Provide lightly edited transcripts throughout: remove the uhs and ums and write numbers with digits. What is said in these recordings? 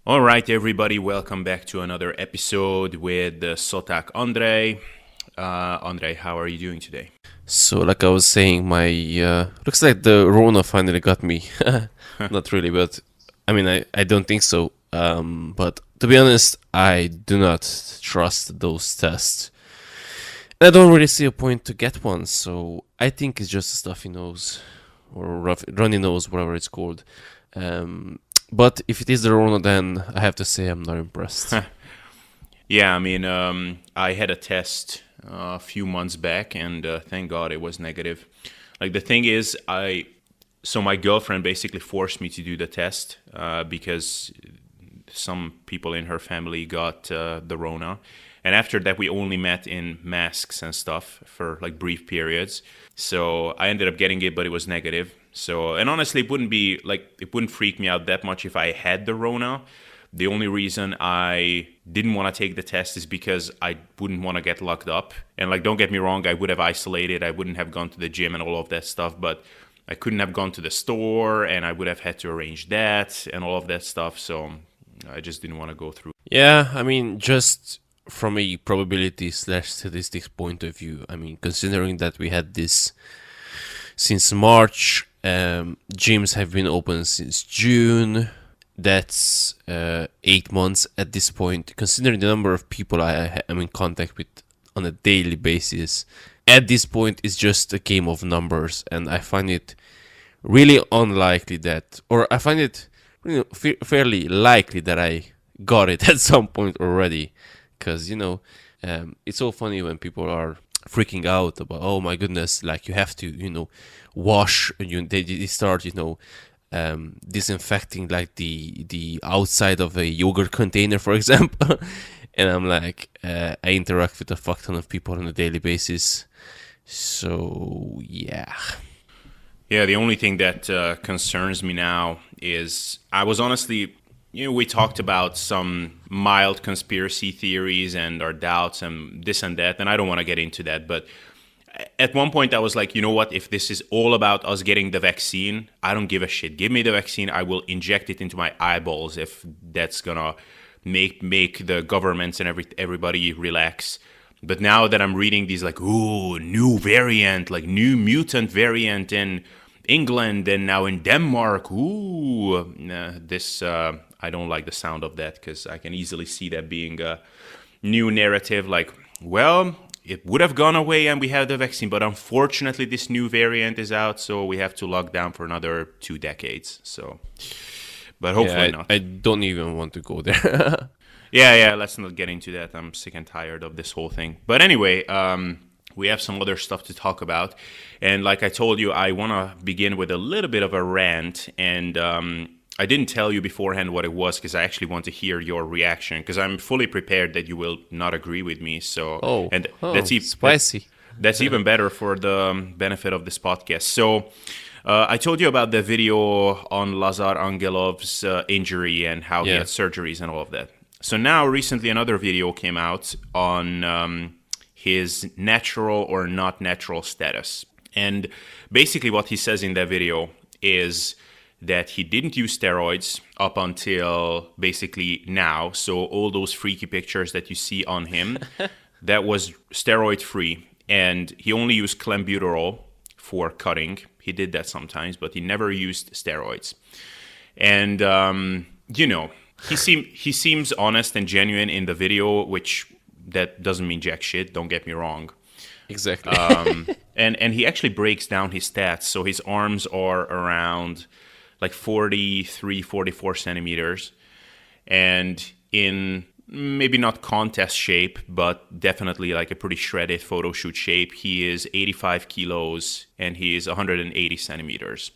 All right, everybody, welcome back to another episode with Szotak Andrei. Andrei, how are you doing today? So, like I was saying, my looks like the Roona finally got me. Not really, but I mean, I don't think so. But to be honest, I do not trust those tests. I don't really see a point to get one, so I think it's just a stuffy nose or runny nose, whatever it's called. But if it is the Roona, then I have to say I'm not impressed. Yeah, I mean, I had a test a few months back, and thank God it was negative. Like the thing is, so my girlfriend basically forced me to do the test because some people in her family got the Rona. And after that, we only met in masks and stuff for like brief periods. So I ended up getting it, but it was negative. So, and honestly, it wouldn't freak me out that much if I had the Rona. The only reason I didn't want to take the test is because I wouldn't want to get locked up. And like, don't get me wrong, I would have isolated. I wouldn't have gone to the gym and all of that stuff, but I couldn't have gone to the store and I would have had to arrange that and all of that stuff. So I just didn't want to go through. Yeah, I mean, just from a probability/statistics point of view, I mean, considering that we had this since March, gyms have been open since June. That's 8 months at this point. Considering the number of people I am in contact with on a daily basis, at this point, it's just a game of numbers, and I find it really unlikely that, or I find it fairly likely that I got it at some point already. Because, it's so funny when people are freaking out about, oh my goodness, like you have to, wash, they start, disinfecting like the outside of a yogurt container, for example. And I'm like, I interact with a fuck ton of people on a daily basis. So, yeah. Yeah, the only thing that concerns me now is I was honestly, we talked about some mild conspiracy theories and our doubts and this and that, and I don't want to get into that. But at one point, I was like, you know what? If this is all about us getting the vaccine, I don't give a shit. Give me the vaccine. I will inject it into my eyeballs if that's going to make the governments and everybody relax. But now that I'm reading these like, ooh, new variant, like new mutant variant in England and now in Denmark, ooh, this... I don't like the sound of that because I can easily see that being a new narrative like, well, it would have gone away and we have the vaccine, but unfortunately this new variant is out, so we have to lock down for another 2 decades. So, but hopefully not. I don't even want to go there. Yeah, let's not get into that. I'm sick and tired of this whole thing. But anyway, we have some other stuff to talk about. And like I told you, I want to begin with a little bit of a rant. And I didn't tell you beforehand what it was because I actually want to hear your reaction because I'm fully prepared that you will not agree with me. So, that's spicy. That's even better for the benefit of this podcast. So, I told you about the video on Lazar Angelov's injury and how he had surgeries and all of that. So now, recently, another video came out on his natural or not natural status. And basically what he says in that video is that he didn't use steroids up until basically now. So all those freaky pictures that you see on him, that was steroid free. And he only used clenbuterol for cutting. He did that sometimes, but he never used steroids. And, he seems honest and genuine in the video, which that doesn't mean jack shit, don't get me wrong. Exactly. And he actually breaks down his stats. So his arms are around like 43, 44 centimeters. And in maybe not contest shape, but definitely like a pretty shredded photo shoot shape, he is 85 kilos and he is 180 centimeters,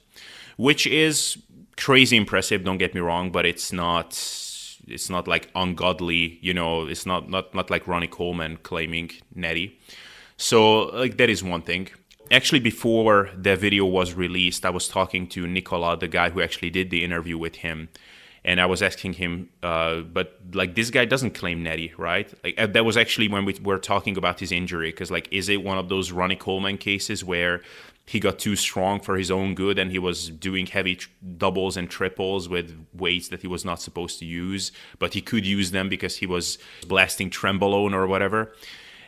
which is crazy impressive, don't get me wrong, but it's not like ungodly, it's not like Ronnie Coleman claiming natty. So like that is one thing. Actually, before the video was released, I was talking to Nicola, the guy who actually did the interview with him. And I was asking him, but like this guy doesn't claim natty, right? Like that was actually when we were talking about his injury, because like, is it one of those Ronnie Coleman cases where he got too strong for his own good and he was doing heavy doubles and triples with weights that he was not supposed to use, but he could use them because he was blasting trembolone or whatever?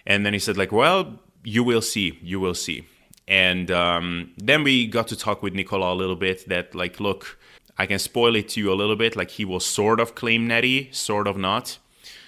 And then he said like, well, you will see. And then we got to talk with Nicola a little bit that like, look, I can spoil it to you a little bit. Like he will sort of claim natty, sort of not.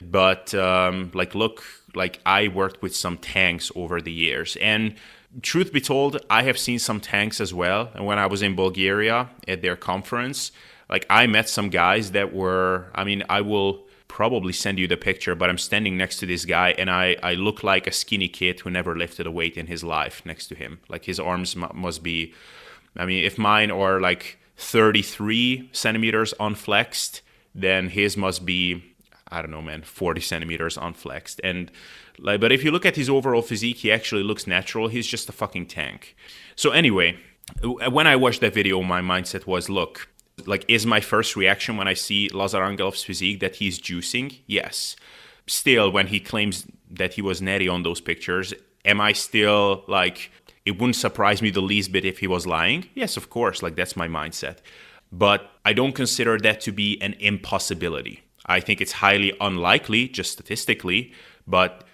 But like, look, like I worked with some tanks over the years. And truth be told, I have seen some tanks as well. And when I was in Bulgaria at their conference, like I met some guys that were, I mean, I will probably send you the picture, but I'm standing next to this guy and I look like a skinny kid who never lifted a weight in his life next to him. Like his arms must be, I mean, if mine are like 33 centimeters unflexed, then his must be, I don't know, man, 40 centimeters unflexed. And like, but if you look at his overall physique, he actually looks natural. He's just a fucking tank. So anyway, when I watched that video, my mindset was, look, like, is my first reaction when I see Lazar Angelov's physique that he's juicing? Yes. Still, when he claims that he was natty on those pictures, am I still like, it wouldn't surprise me the least bit if he was lying? Yes, of course. Like, that's my mindset. But I don't consider that to be an impossibility. I think it's highly unlikely, just statistically, but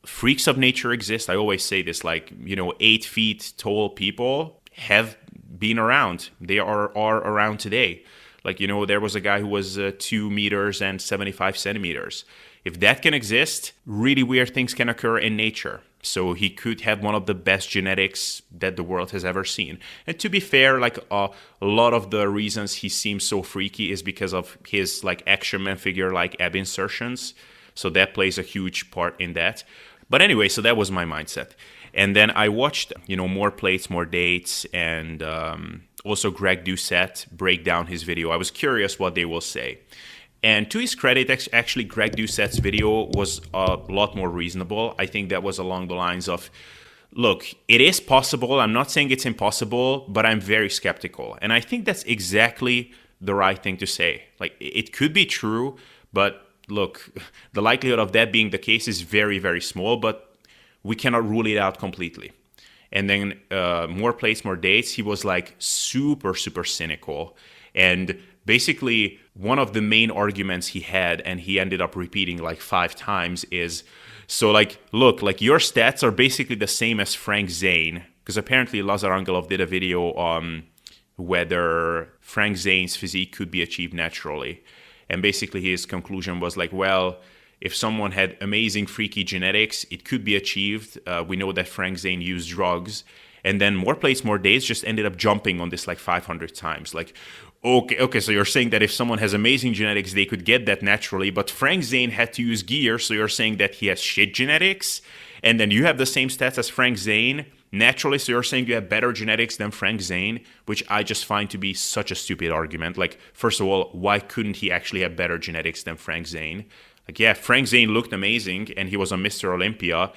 freaks of nature exist. I always say this, like, 8 feet tall people have been around. They are around today. Like, there was a guy who was 2 meters and 75 centimeters. If that can exist, really weird things can occur in nature. So he could have one of the best genetics that the world has ever seen. And to be fair, like a lot of the reasons he seems so freaky is because of his like action man figure like ab insertions. So that plays a huge part in that. But anyway, so that was my mindset. And then I watched, More Plates, More Dates, and also Greg Doucette break down his video. I was curious what they will say. And to his credit, actually, Greg Doucette's video was a lot more reasonable. I think that was along the lines of, look, it is possible. I'm not saying it's impossible, but I'm very skeptical. And I think that's exactly the right thing to say. Like, it could be true, but look, the likelihood of that being the case is very, very small, but we cannot rule it out completely. And then More Plates, More Dates, he was like super, super cynical. And basically, one of the main arguments he had, and he ended up repeating like 5 times, is, so like, look, like your stats are basically the same as Frank Zane. Because apparently Lazar Angelov did a video on whether Frank Zane's physique could be achieved naturally. And basically his conclusion was like, well, if someone had amazing freaky genetics, it could be achieved. We know that Frank Zane used drugs. And then More Plates, More Days just ended up jumping on this like 500 times. Like, okay, so you're saying that if someone has amazing genetics, they could get that naturally, but Frank Zane had to use gear, so you're saying that he has shit genetics, and then you have the same stats as Frank Zane naturally, so you're saying you have better genetics than Frank Zane, which I just find to be such a stupid argument. Like, first of all, why couldn't he actually have better genetics than Frank Zane? Like, yeah, Frank Zane looked amazing, and he was on Mr. Olympia.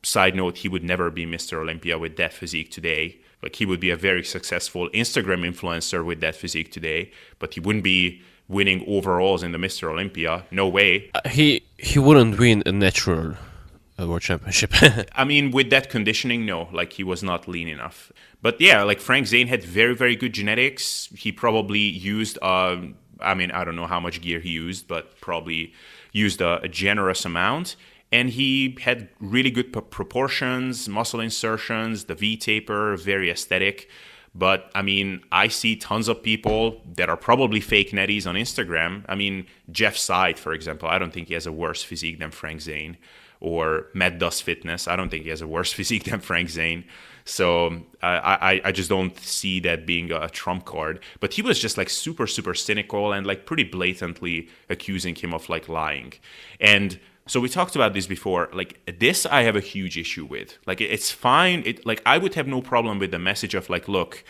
Side note, he would never be Mr. Olympia with that physique today. Like, he would be a very successful Instagram influencer with that physique today, but he wouldn't be winning overalls in the Mr. Olympia. No way. He wouldn't win a natural world championship. I mean, with that conditioning, no. Like, he was not lean enough. But yeah, like Frank Zane had very, very good genetics. He probably used, I don't know how much gear he used, but probably used a generous amount. And he had really good proportions, muscle insertions, the V-taper, very aesthetic. But, I mean, I see tons of people that are probably fake natties on Instagram. I mean, Jeff Seid, for example, I don't think he has a worse physique than Frank Zane. Or Matt Does Fitness, I don't think he has a worse physique than Frank Zane. So I just don't see that being a trump card. But he was just like super, super cynical and like pretty blatantly accusing him of like lying. And so we talked about this before. Like, this I have a huge issue with. Like, it's fine. Like, I would have no problem with the message of like, look,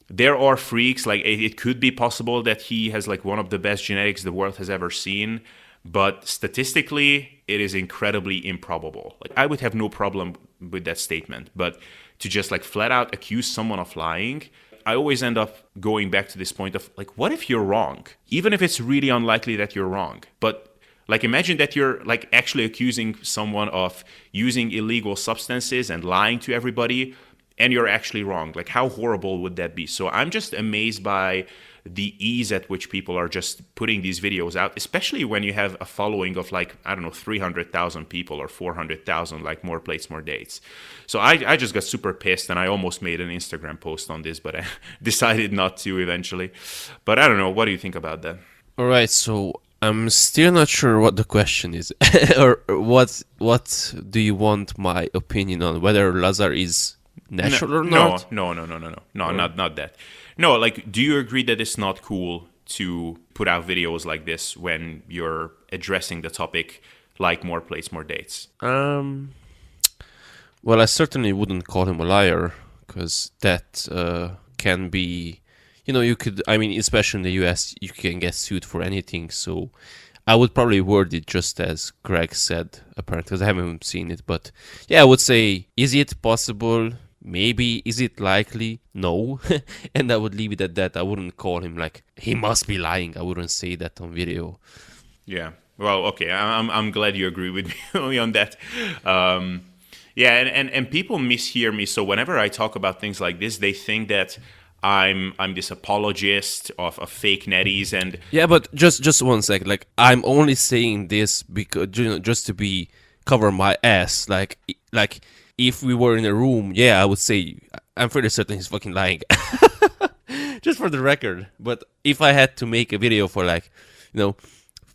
there are freaks. Like, it could be possible that he has like one of the best genetics the world has ever seen. But statistically, it is incredibly improbable. Like, I would have no problem with that statement. But to just like flat out accuse someone of lying, I always end up going back to this point of like, what if you're wrong? Even if it's really unlikely that you're wrong. But like, imagine that you're like actually accusing someone of using illegal substances and lying to everybody, and you're actually wrong. Like, how horrible would that be? So I'm just amazed by the ease at which people are just putting these videos out, especially when you have a following of like, I don't know, 300,000 people or 400,000, like more plates, more dates. So I just got super pissed, and I almost made an Instagram post on this, but I decided not to eventually. But I don't know. What do you think about that? All right, so I'm still not sure what the question is, or what do you want my opinion on, whether Lazar is natural or not? No, not that. No, like, do you agree that it's not cool to put out videos like this when you're addressing the topic like more plates, more dates? Well, I certainly wouldn't call him a liar, because that can be, you could, I mean, especially in the US, you can get sued for anything, so I would probably word it just as Greg said, apparently, because I haven't seen it, but yeah, I would say, is it possible? Maybe. Is it likely? No. And I would leave it at that. I wouldn't call him like, he must be lying. I wouldn't say that on video. Yeah. Well, okay. I'm glad you agree with me on that. Yeah, and people mishear me. So whenever I talk about things like this, they think that I'm this apologist of fake natties and... Yeah, but just 1 second. Like, I'm only saying this because, just to cover my ass. Like, if we were in a room, yeah, I would say, I'm fairly certain he's fucking lying. Just for the record. But if I had to make a video for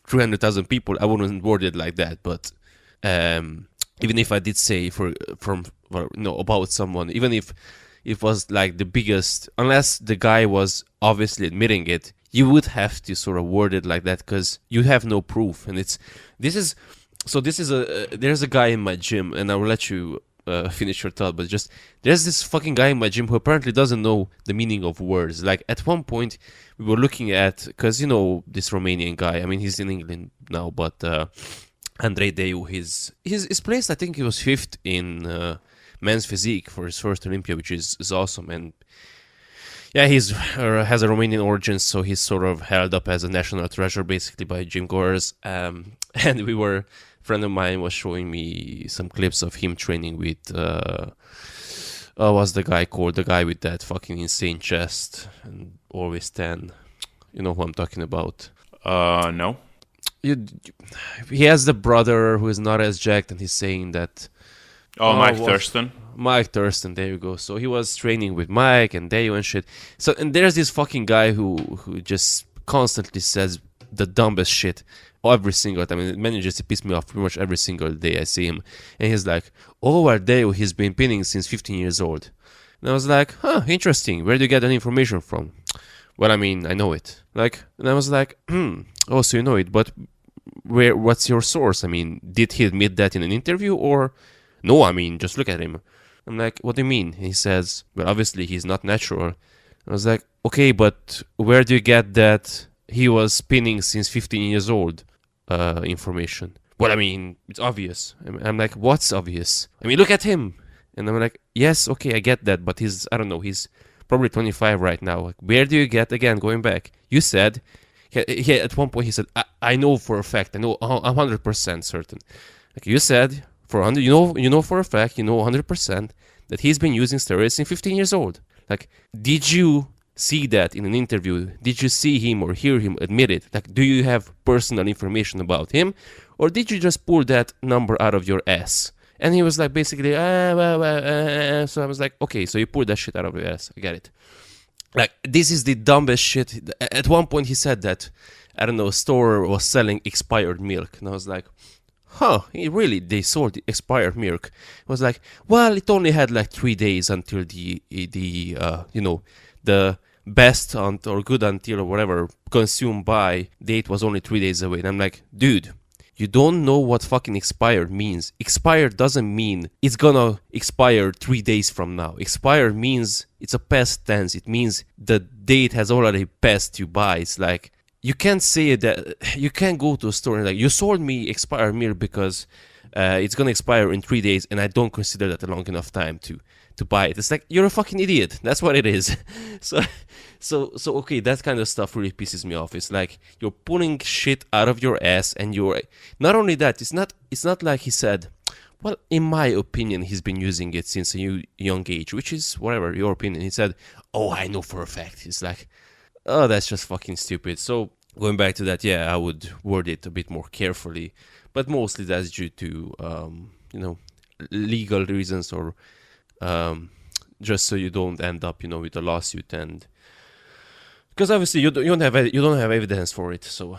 300,000 people, I wouldn't word it like that. But even if I did say about someone, even if it was like the biggest, unless the guy was obviously admitting it, you would have to sort of word it like that, because you have no proof. And there's a guy in my gym, and I will let you finish your thought, but just, there's this fucking guy in my gym who apparently doesn't know the meaning of words. Like, at one point, we were looking at, because this Romanian guy, I mean, he's in England now, but Andrei Deu, his placed, I think he was 5th in men's physique for his first Olympia, which is awesome. And yeah, he's has a Romanian origin, so he's sort of held up as a national treasure, basically, by gym goers. And a friend of mine was showing me some clips of him training with, what's the guy called? The guy with that fucking insane chest and always tan. You know who I'm talking about? No. He has the brother who is not as jacked, and he's saying that... Mike Thurston? Mike Thurston, there you go. So he was training with Mike and Deo and shit. So, and there's this fucking guy who just constantly says the dumbest shit every single time. It manages to piss me off pretty much every single day I see him. And he's like, Deo, he's been pinning since 15 years old. And I was like, interesting. Where do you get that information from? Well, I mean, I know it. And I was like, so you know it, but what's your source? I mean, did he admit that in an interview, or... No, I mean, just look at him. I'm like, what do you mean? He says, well, obviously he's not natural. I was like, okay, but where do you get that he was spinning since 15 years old information? Well, I mean, it's obvious. I'm like, what's obvious? I mean, look at him. And I'm like, yes, okay, I get that, but he's probably 25 right now. Like, where do you get, again, going back? You said, at one point he said, I know for a fact, I'm 100% certain. Like you said... you know for a fact, 100% that he's been using steroids since 15 years old. Like, did you see that in an interview? Did you see him or hear him admit it? Like, do you have personal information about him? Or did you just pull that number out of your ass? And he was like, basically, so I was like, okay, so you pulled that shit out of your ass. I get it. Like, this is the dumbest shit. At one point he said that, I don't know, a store was selling expired milk. And I was like... really? They sold expired milk? It was like, well, it only had 3 days until the best or good until or whatever consumed by date was only 3 days away. And I'm like, dude, you don't know what fucking expired means. Expired doesn't mean it's gonna expire 3 days from now. Expired means it's a past tense. It means the date has already passed you by. It's like, you can't say that, you can't go to a store and like, you sold me expired milk because it's going to expire in 3 days, and I don't consider that a long enough time to to buy it. It's like, you're a fucking idiot. That's what it is. so okay, that kind of stuff really pisses me off. It's like you're pulling shit out of your ass, and you're not only that. It's not like he said, well, in my opinion, he's been using it since a young age, which is whatever your opinion. He said, oh, I know for a fact. It's like, oh, that's just fucking stupid. So going back to that, yeah, I would word it a bit more carefully, but mostly that's due to legal reasons, or just so you don't end up with a lawsuit, and because obviously you don't have evidence for it. So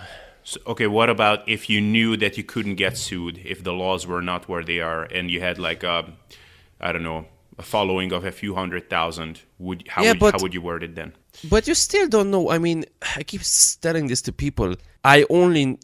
okay, what about if you knew that you couldn't get sued if the laws were not where they are, and you had like a following of a few 100,000? How would you word it then? But you still don't know. I mean, I keep telling this to people. I'm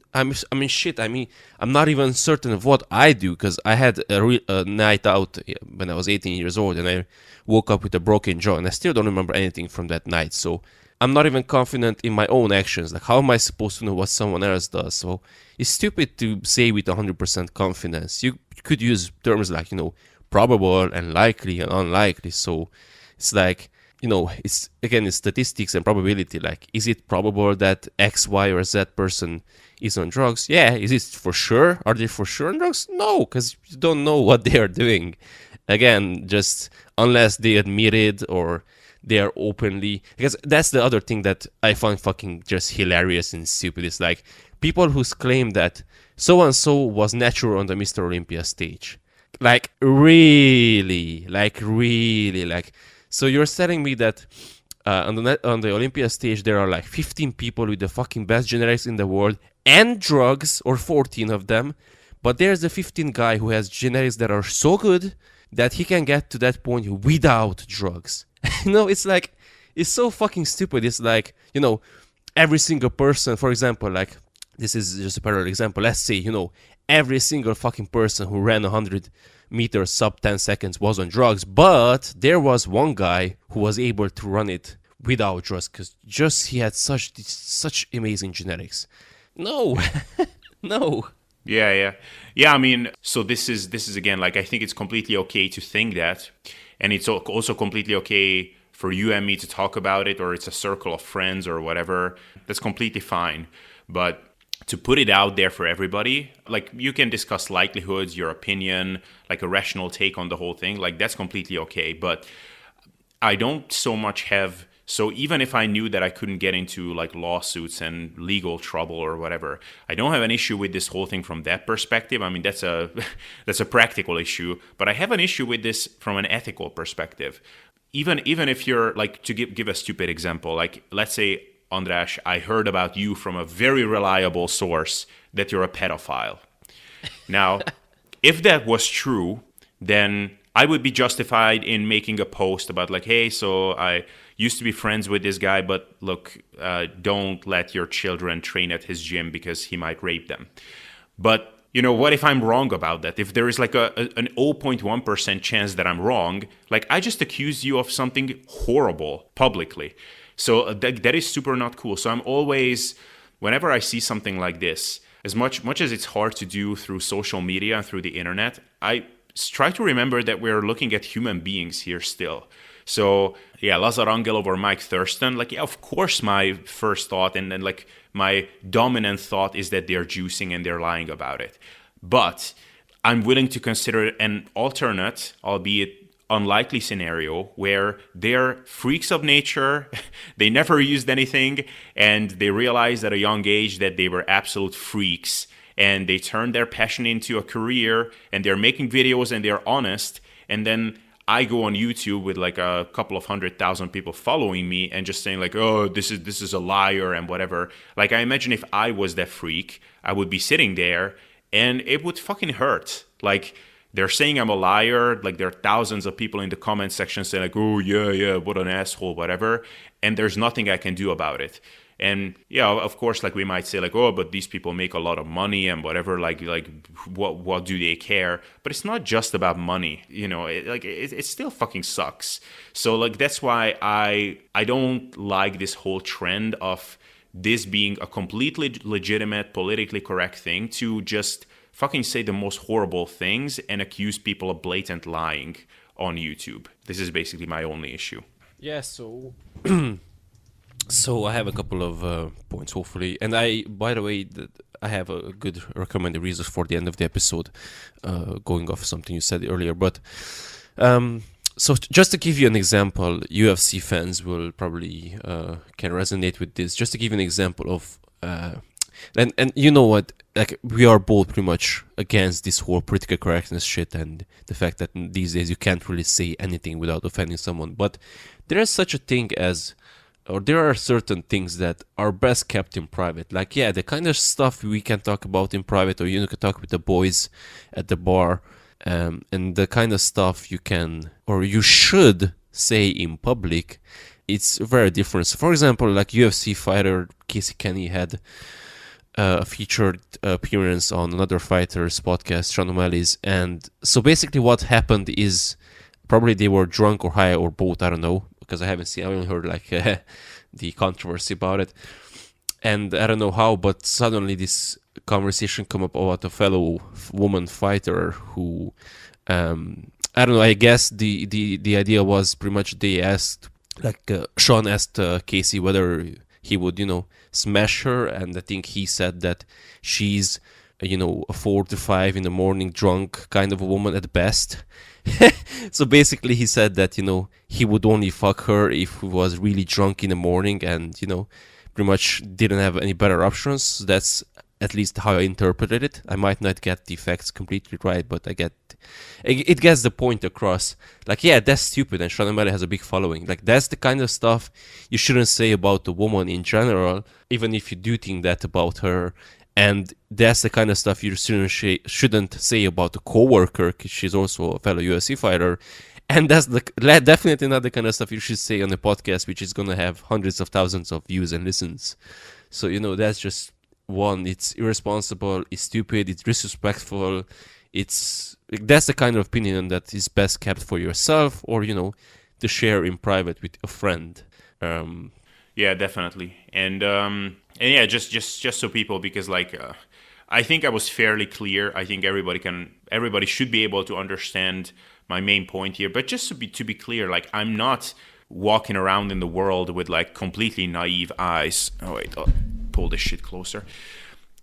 not even certain of what I do, because I had a night out when I was 18 years old, and I woke up with a broken jaw, and I still don't remember anything from that night. So I'm not even confident in my own actions. Like, how am I supposed to know what someone else does? So it's stupid to say with 100% confidence. You could use terms like, probable and likely and unlikely. So it's like, it's statistics and probability. Like, is it probable that X, Y, or Z person is on drugs? Yeah. Is it for sure? Are they for sure on drugs? No, because you don't know what they are doing. Again, just unless they admit it or they are openly, because that's the other thing that I find fucking just hilarious and stupid. It's like people who claim that so and so was natural on the Mr. Olympia stage. Like, really. So you're telling me that on the Olympia stage there are like 15 people with the fucking best genetics in the world and drugs, or 14 of them, but there's the 15th guy who has genetics that are so good that he can get to that point without drugs. It's like, it's so fucking stupid. It's like, every single person, for example, like, this is just a parallel example. Let's say, every single fucking person who ran 100 meters sub 10 seconds was on drugs, but there was one guy who was able to run it without drugs because just he had such amazing genetics. No, no. Yeah. I mean, so this is again, like, I think it's completely okay to think that, and it's also completely okay for you and me to talk about it, or it's a circle of friends or whatever. That's completely fine. But to put it out there for everybody, like, you can discuss likelihoods, your opinion, like a rational take on the whole thing, like, that's completely okay. But I don't so much have, so even if I knew that I couldn't get into like lawsuits and legal trouble or whatever, I don't have an issue with this whole thing from that perspective. I mean, that's a practical issue, but I have an issue with this from an ethical perspective. Even if you're like, to give a stupid example, like, let's say, András, I heard about you from a very reliable source that you're a pedophile. Now, if that was true, then I would be justified in making a post about like, hey, so I used to be friends with this guy, but look, don't let your children train at his gym because he might rape them. But what if I'm wrong about that? If there is like an 0.1% chance that I'm wrong, like, I just accuse you of something horrible publicly. So that is super not cool. So I'm always, whenever I see something like this, as much as it's hard to do through social media and through the internet, I try to remember that we're looking at human beings here still. So yeah, Lazar Angelov or Mike Thurston, like, yeah, of course my first thought and then like my dominant thought is that they're juicing and they're lying about it. But I'm willing to consider an alternate, albeit unlikely scenario where they're freaks of nature, they never used anything, and they realized at a young age that they were absolute freaks, and they turned their passion into a career, and they're making videos and they're honest, and then I go on YouTube with like a couple of 100,000 people following me and just saying like, oh, this is a liar and whatever. Like, I imagine if I was that freak, I would be sitting there and it would fucking hurt. Like, they're saying I'm a liar. Like, there are thousands of people in the comment section saying like, oh, yeah, what an asshole, whatever. And there's nothing I can do about it. And yeah, of course, like, we might say like, oh, but these people make a lot of money and whatever. Like what do they care? But it's not just about money. It still fucking sucks. So like, that's why I don't like this whole trend of this being a completely legitimate, politically correct thing to just fucking say the most horrible things and accuse people of blatant lying on YouTube. This is basically my only issue. Yeah, so I have a couple of points, hopefully. And by the way, I have a good recommended reasons for the end of the episode, going off something you said earlier. But so just to give you an example, UFC fans will probably can resonate with this. Just to give you an example of, and you know what, like we are both pretty much against this whole political correctness shit and the fact that these days you can't really say anything without offending someone. But there is such a thing as, or there are certain things that are best kept in private. Like, yeah, the kind of stuff we can talk about in private, or you can talk with the boys at the bar, and the kind of stuff you can, or you should say in public, it's very different. So for example, like UFC fighter Casey Kenny had a featured appearance on another fighter's podcast, Sean O'Malley's, and so basically what happened is probably they were drunk or high or both, I don't know, because I only heard like the controversy about it, and I don't know how, but suddenly this conversation come up about a fellow woman fighter who, I don't know, I guess the idea was pretty much they asked, like Sean asked Casey whether he would, smash her, and I think he said that she's, a 4 to 5 in the morning drunk kind of a woman at best. So basically he said that, he would only fuck her if he was really drunk in the morning and, pretty much didn't have any better options. So that's at least how I interpreted it. I might not get the facts completely right, but it gets the point across. Like, yeah, that's stupid, and Sean O'Malley has a big following. Like, that's the kind of stuff you shouldn't say about a woman in general, even if you do think that about her. And that's the kind of stuff you shouldn't say about a coworker, because she's also a fellow UFC fighter. And that's definitely not the kind of stuff you should say on a podcast, which is going to have hundreds of thousands of views and listens. So, that's just one. It's irresponsible, it's stupid, it's disrespectful. That's the kind of opinion that is best kept for yourself, or, to share in private with a friend. Yeah, definitely. And yeah, just so people, because I think I was fairly clear. I think everybody should be able to understand my main point here. But just to be clear, like, I'm not walking around in the world with like completely naive eyes. Oh wait, I'll pull this shit closer.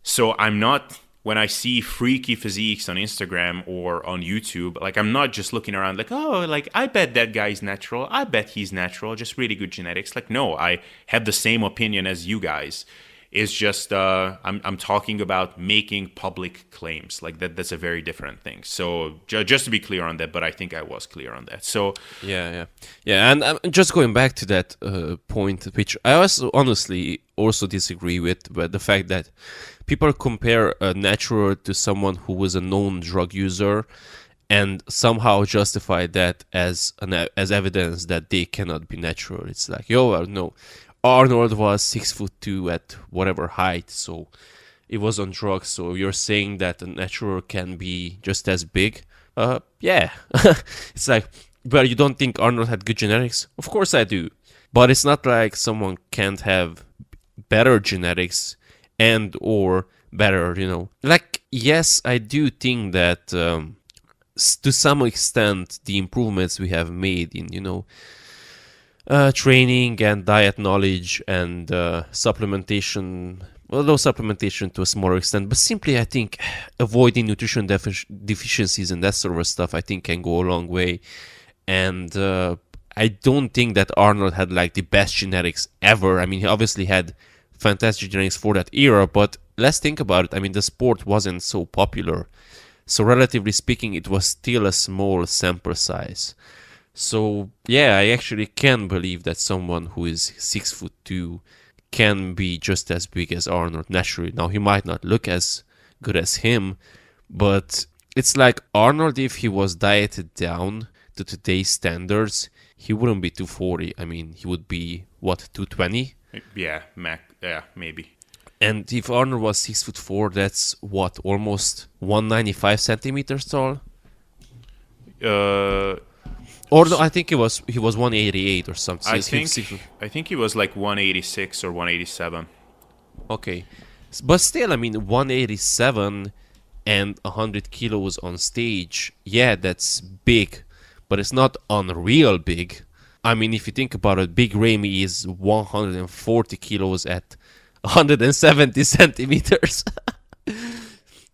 So I'm not, when I see freaky physiques on Instagram or on YouTube, like, I'm not just looking around like, oh, like, I bet that guy's natural. I bet he's natural. Just really good genetics. Like, no, I have the same opinion as you guys. It's just I'm talking about making public claims. Like, that's a very different thing. So just to be clear on that, but I think I was clear on that. So yeah. And just going back to that point, which I also honestly also disagree with, but the fact that people compare a natural to someone who was a known drug user and somehow justify that as evidence that they cannot be natural. It's like, no, Arnold was 6'2" at whatever height, so it was on drugs. So you're saying that a natural can be just as big? Yeah. It's like, but you don't think Arnold had good genetics? Of course I do. But it's not like someone can't have better genetics and or better, Like, yes, I do think that to some extent the improvements we have made in, training and diet knowledge and supplementation, although supplementation to a smaller extent, but simply I think avoiding nutrition deficiencies and that sort of stuff I think can go a long way. And I don't think that Arnold had like the best genetics ever. I mean, he obviously had fantastic genetics for that era, but let's think about it. I mean, the sport wasn't so popular, so relatively speaking it was still a small sample size. So yeah, I actually can believe that someone who is 6'2" can be just as big as Arnold naturally. Now, he might not look as good as him, but it's like Arnold, if he was dieted down to today's standards, he wouldn't be 240. I mean, he would be, what, 220? Yeah, maybe. And if Arnold was 6'4", that's what, almost 195 centimeters tall? Or no, I think he was 188 or something. I think he was like 186 or 187. Okay. But still, I mean, 187 and 100 kilos on stage, yeah, that's big. but it's not unreal big. I mean, if you think about it, Big Ramy is 140 kilos at 170 centimeters.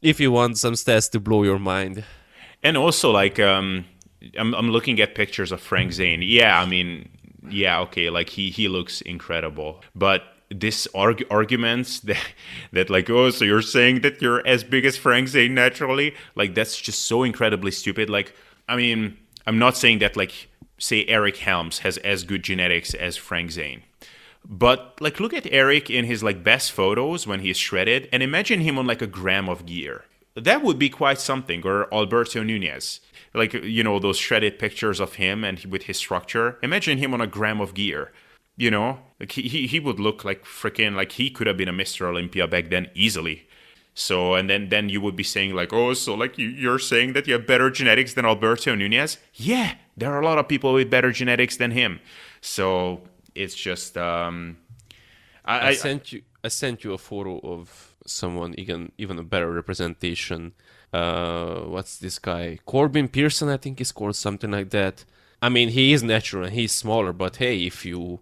If you want some stats to blow your mind. And also, like, I'm looking at pictures of Frank Zane. Yeah, I mean, yeah, okay, like he looks incredible, but this arguments that like, oh, so you're saying that you're as big as Frank Zane naturally, like that's just so incredibly stupid. Like, I mean, I'm not saying that, like, say Eric Helms has as good genetics as Frank Zane, but like look at Eric in his like best photos when he's shredded, and imagine him on like a gram of gear. That would be quite something. Or Alberto Nunez, like, you know, those shredded pictures of him and with his structure. Imagine him on a gram of gear. You know, like he would look like freaking, like he could have been a Mr. Olympia back then easily. So, and then you would be saying like, oh, so like you're saying that you have better genetics than Alberto Nunez? Yeah, there are a lot of people with better genetics than him. So it's just I sent you a photo of someone even a better representation. What's this guy? Corbin Pearson, I think he's called, something like that. I mean, he is natural and he's smaller, but hey, if you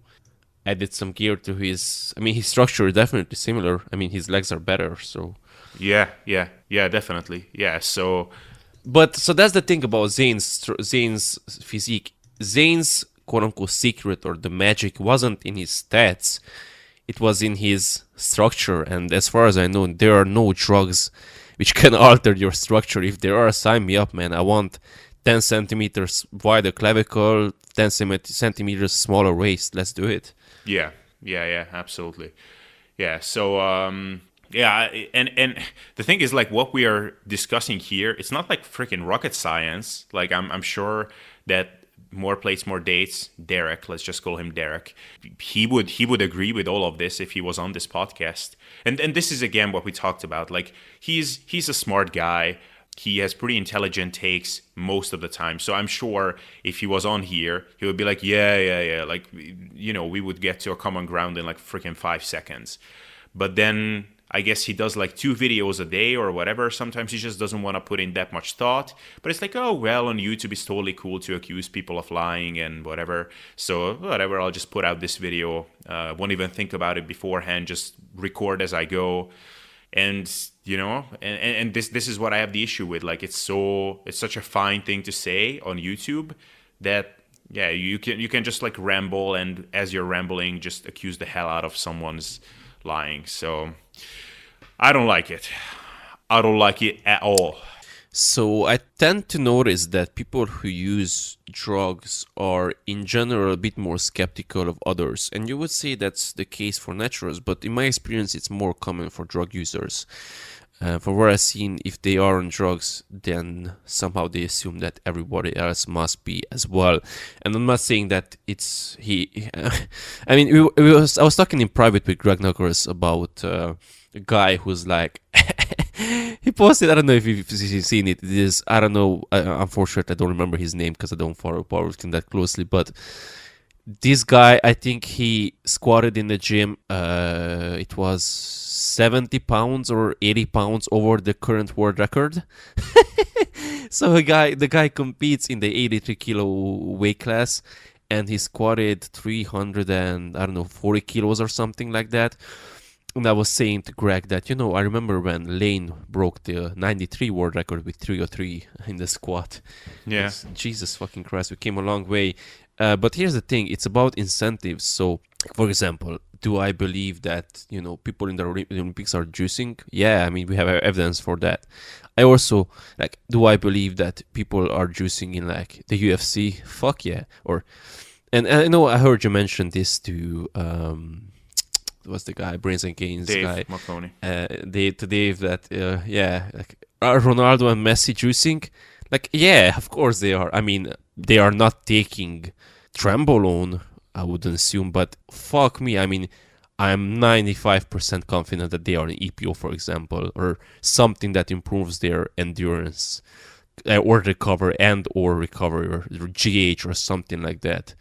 added some gear to his, I mean, his structure is definitely similar. I mean, his legs are better, so. Yeah, definitely. Yeah, so. But so that's the thing about Zane's physique. Zane's quote-unquote secret, or the magic, wasn't in his stats. It was in his structure, and as far as I know, there are no drugs which can alter your structure. If there are, sign me up, man. I want 10 centimeters wider clavicle, 10 centimeters smaller waist. Let's do it. Yeah, absolutely. Yeah, so, yeah, and the thing is, like, what we are discussing here, it's not like freaking rocket science. Like, I'm sure that More Plates, More Dates, Derek, let's just call him Derek, he would agree with all of this if he was on this podcast. And this is, again, what we talked about. Like, he's a smart guy. He has pretty intelligent takes most of the time. So I'm sure if he was on here, he would be like, yeah. Like, you know, we would get to a common ground in like freaking 5 seconds. But then I guess he does like 2 videos a day or whatever. Sometimes he just doesn't want to put in that much thought. But it's like, oh, well, on YouTube it's totally cool to accuse people of lying and whatever. So whatever, I'll just put out this video. Won't even think about it beforehand. Just record as I go. And, you know, and this is what I have the issue with. Like, it's such a fine thing to say on YouTube that, yeah, you can just like ramble, and as you're rambling, just accuse the hell out of someone's lying. So I don't like it. I don't like it at all. So I tend to notice that people who use drugs are in general a bit more skeptical of others. And you would say that's the case for naturals, but in my experience it's more common for drug users. For what I've seen, if they are on drugs, then somehow they assume that everybody else must be as well. And I'm not saying that it's he. I mean, I was talking in private with Greg Knuckles about a guy who's like, he posted, I don't know if you've seen it. It is, I don't know, unfortunately, I don't remember his name because I don't follow powerlifting that closely, but this guy, I think he squatted in the gym, it was 70 pounds or 80 pounds over the current world record. So the guy competes in the 83 kilo weight class, and he squatted 300 and, I don't know, 40 kilos or something like that. And I was saying to Greg that, you know, I remember when Lane broke the 93 world record with 303 in the squat. Yeah. Jesus fucking Christ, we came a long way. But here's the thing, it's about incentives. So, for example, do I believe that, you know, people in the Olympics are juicing? Yeah, I mean, we have evidence for that. I also, like, do I believe that people are juicing in, like, the UFC? Fuck yeah. And I know I heard you mention this to, what's the guy, Brains and Gains Dave guy, Marconi. Dave, that yeah, like, are Ronaldo and Messi juicing? Like, yeah, of course they are. I mean, they are not taking Trembolone, I wouldn't assume, but fuck me, I mean, I'm 95% confident that they are an EPO, for example, or something that improves their endurance, or recovery, or GH or something like that.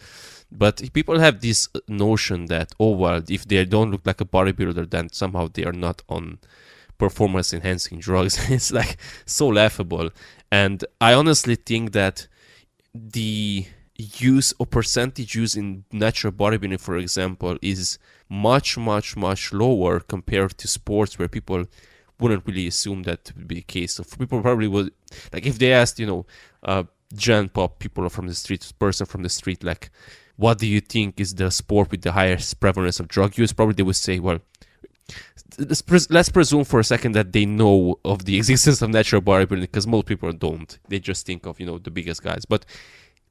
But people have this notion that, oh, well, if they don't look like a bodybuilder, then somehow they are not on performance-enhancing drugs. It's like so laughable. And I honestly think that the use or percentage use in natural bodybuilding, for example, is much, much, much lower compared to sports where people wouldn't really assume that would be the case. So people probably would, like, if they asked, Gen Pop people from the street, person from the street, like, what do you think is the sport with the highest prevalence of drug use? Probably they would say, well, let's presume for a second that they know of the existence of natural bodybuilding, because most people don't. They just think of, the biggest guys. But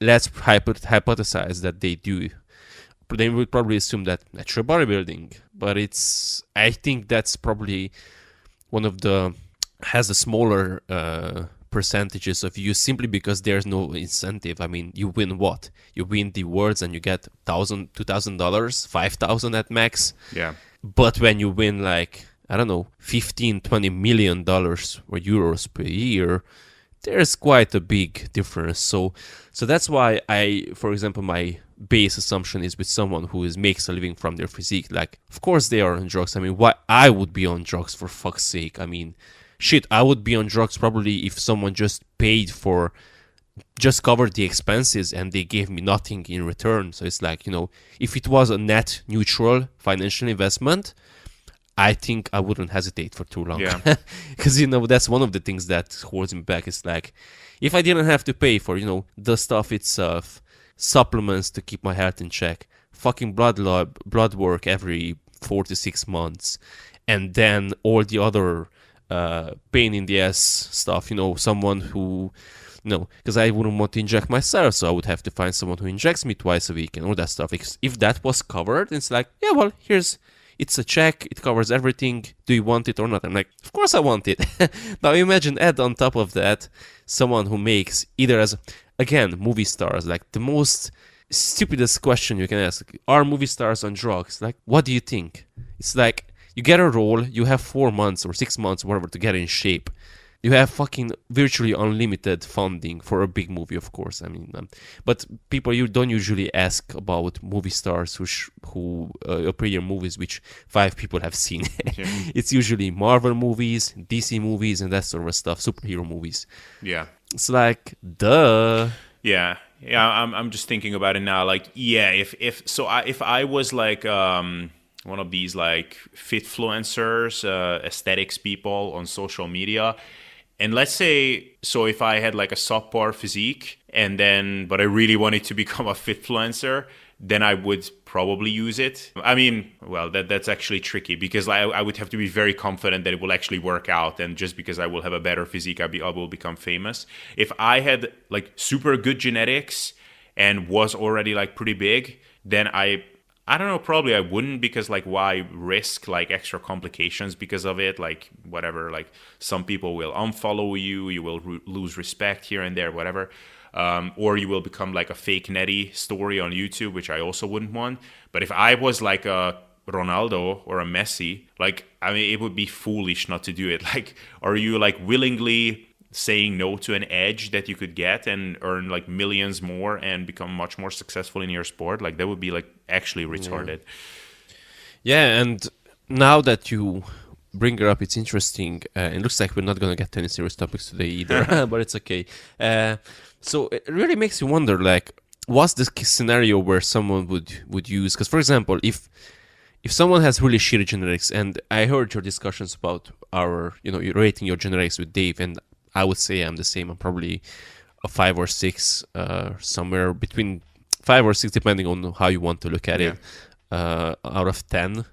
let's hypothesize that they do. They would probably assume that natural bodybuilding. But I think that's probably one of has the smaller percentages of use, simply because there's no incentive. I mean, you win what? You win the awards and you get $1,000, $2,000, $5,000 at max. Yeah. But when you win, like, I don't know, $15-20 million or euros per year, there's quite a big difference. So that's why for example, my base assumption is with someone who makes a living from their physique. Like, of course they are on drugs. I mean, why I would be on drugs, for fuck's sake? I mean, shit, I would be on drugs probably if someone just covered the expenses and they gave me nothing in return. So it's like, if it was a net neutral financial investment, I think I wouldn't hesitate for too long. Yeah. Because, that's one of the things that holds me back. It's like, if I didn't have to pay for, the stuff itself, supplements to keep my health in check, fucking blood work every 4 to 6 months, and then all the other pain in the ass stuff, someone who, because I wouldn't want to inject myself, so I would have to find someone who injects me twice a week and all that stuff. If that was covered, it's like, yeah, well, it's a check, it covers everything. Do you want it or not? I'm like, of course I want it. Now imagine add on top of that someone who makes, either as, again, movie stars, like the most stupidest question you can ask. Are movie stars on drugs? Like, what do you think? It's like, you get a role, you have 4 months or 6 months, whatever, to get in shape. You have fucking virtually unlimited funding for a big movie, of course. I mean, but people, you don't usually ask about movie stars who appear in movies which 5 people have seen. Yeah. It's usually Marvel movies, DC movies, and that sort of stuff, superhero movies. Yeah. It's like, duh. Yeah. I'm just thinking about it now. Like, yeah, if I was like one of these like fitfluencers, aesthetics people on social media. And let's say, so if I had like a subpar physique but I really wanted to become a fitfluencer, then I would probably use it. I mean, well, that's actually tricky, because I would have to be very confident that it will actually work out. And just because I will have a better physique, I will become famous. If I had like super good genetics and was already like pretty big, then I don't know, probably I wouldn't, because like, why risk like extra complications because of it? Like, whatever, like some people will unfollow you will lose respect here and there, whatever. Or you will become like a fake natty story on YouTube, which I also wouldn't want. But if I was like a Ronaldo or a Messi, like, I mean, it would be foolish not to do it. Like, are you like willingly saying no to an edge that you could get and earn like millions more and become much more successful in your sport? Like, that would be like actually retarded. Yeah, and now that you bring it up, it's interesting. It looks like we're not going to get to any serious topics today either, but it's okay. So it really makes you wonder, like, what's the scenario where someone would use? Because, for example, if someone has really shitty genetics, and I heard your discussions about you're rating your genetics with Dave, and I would say I'm the same. I'm probably a 5 or 6, somewhere between 5 or 6, depending on how you want to look at it, out of 10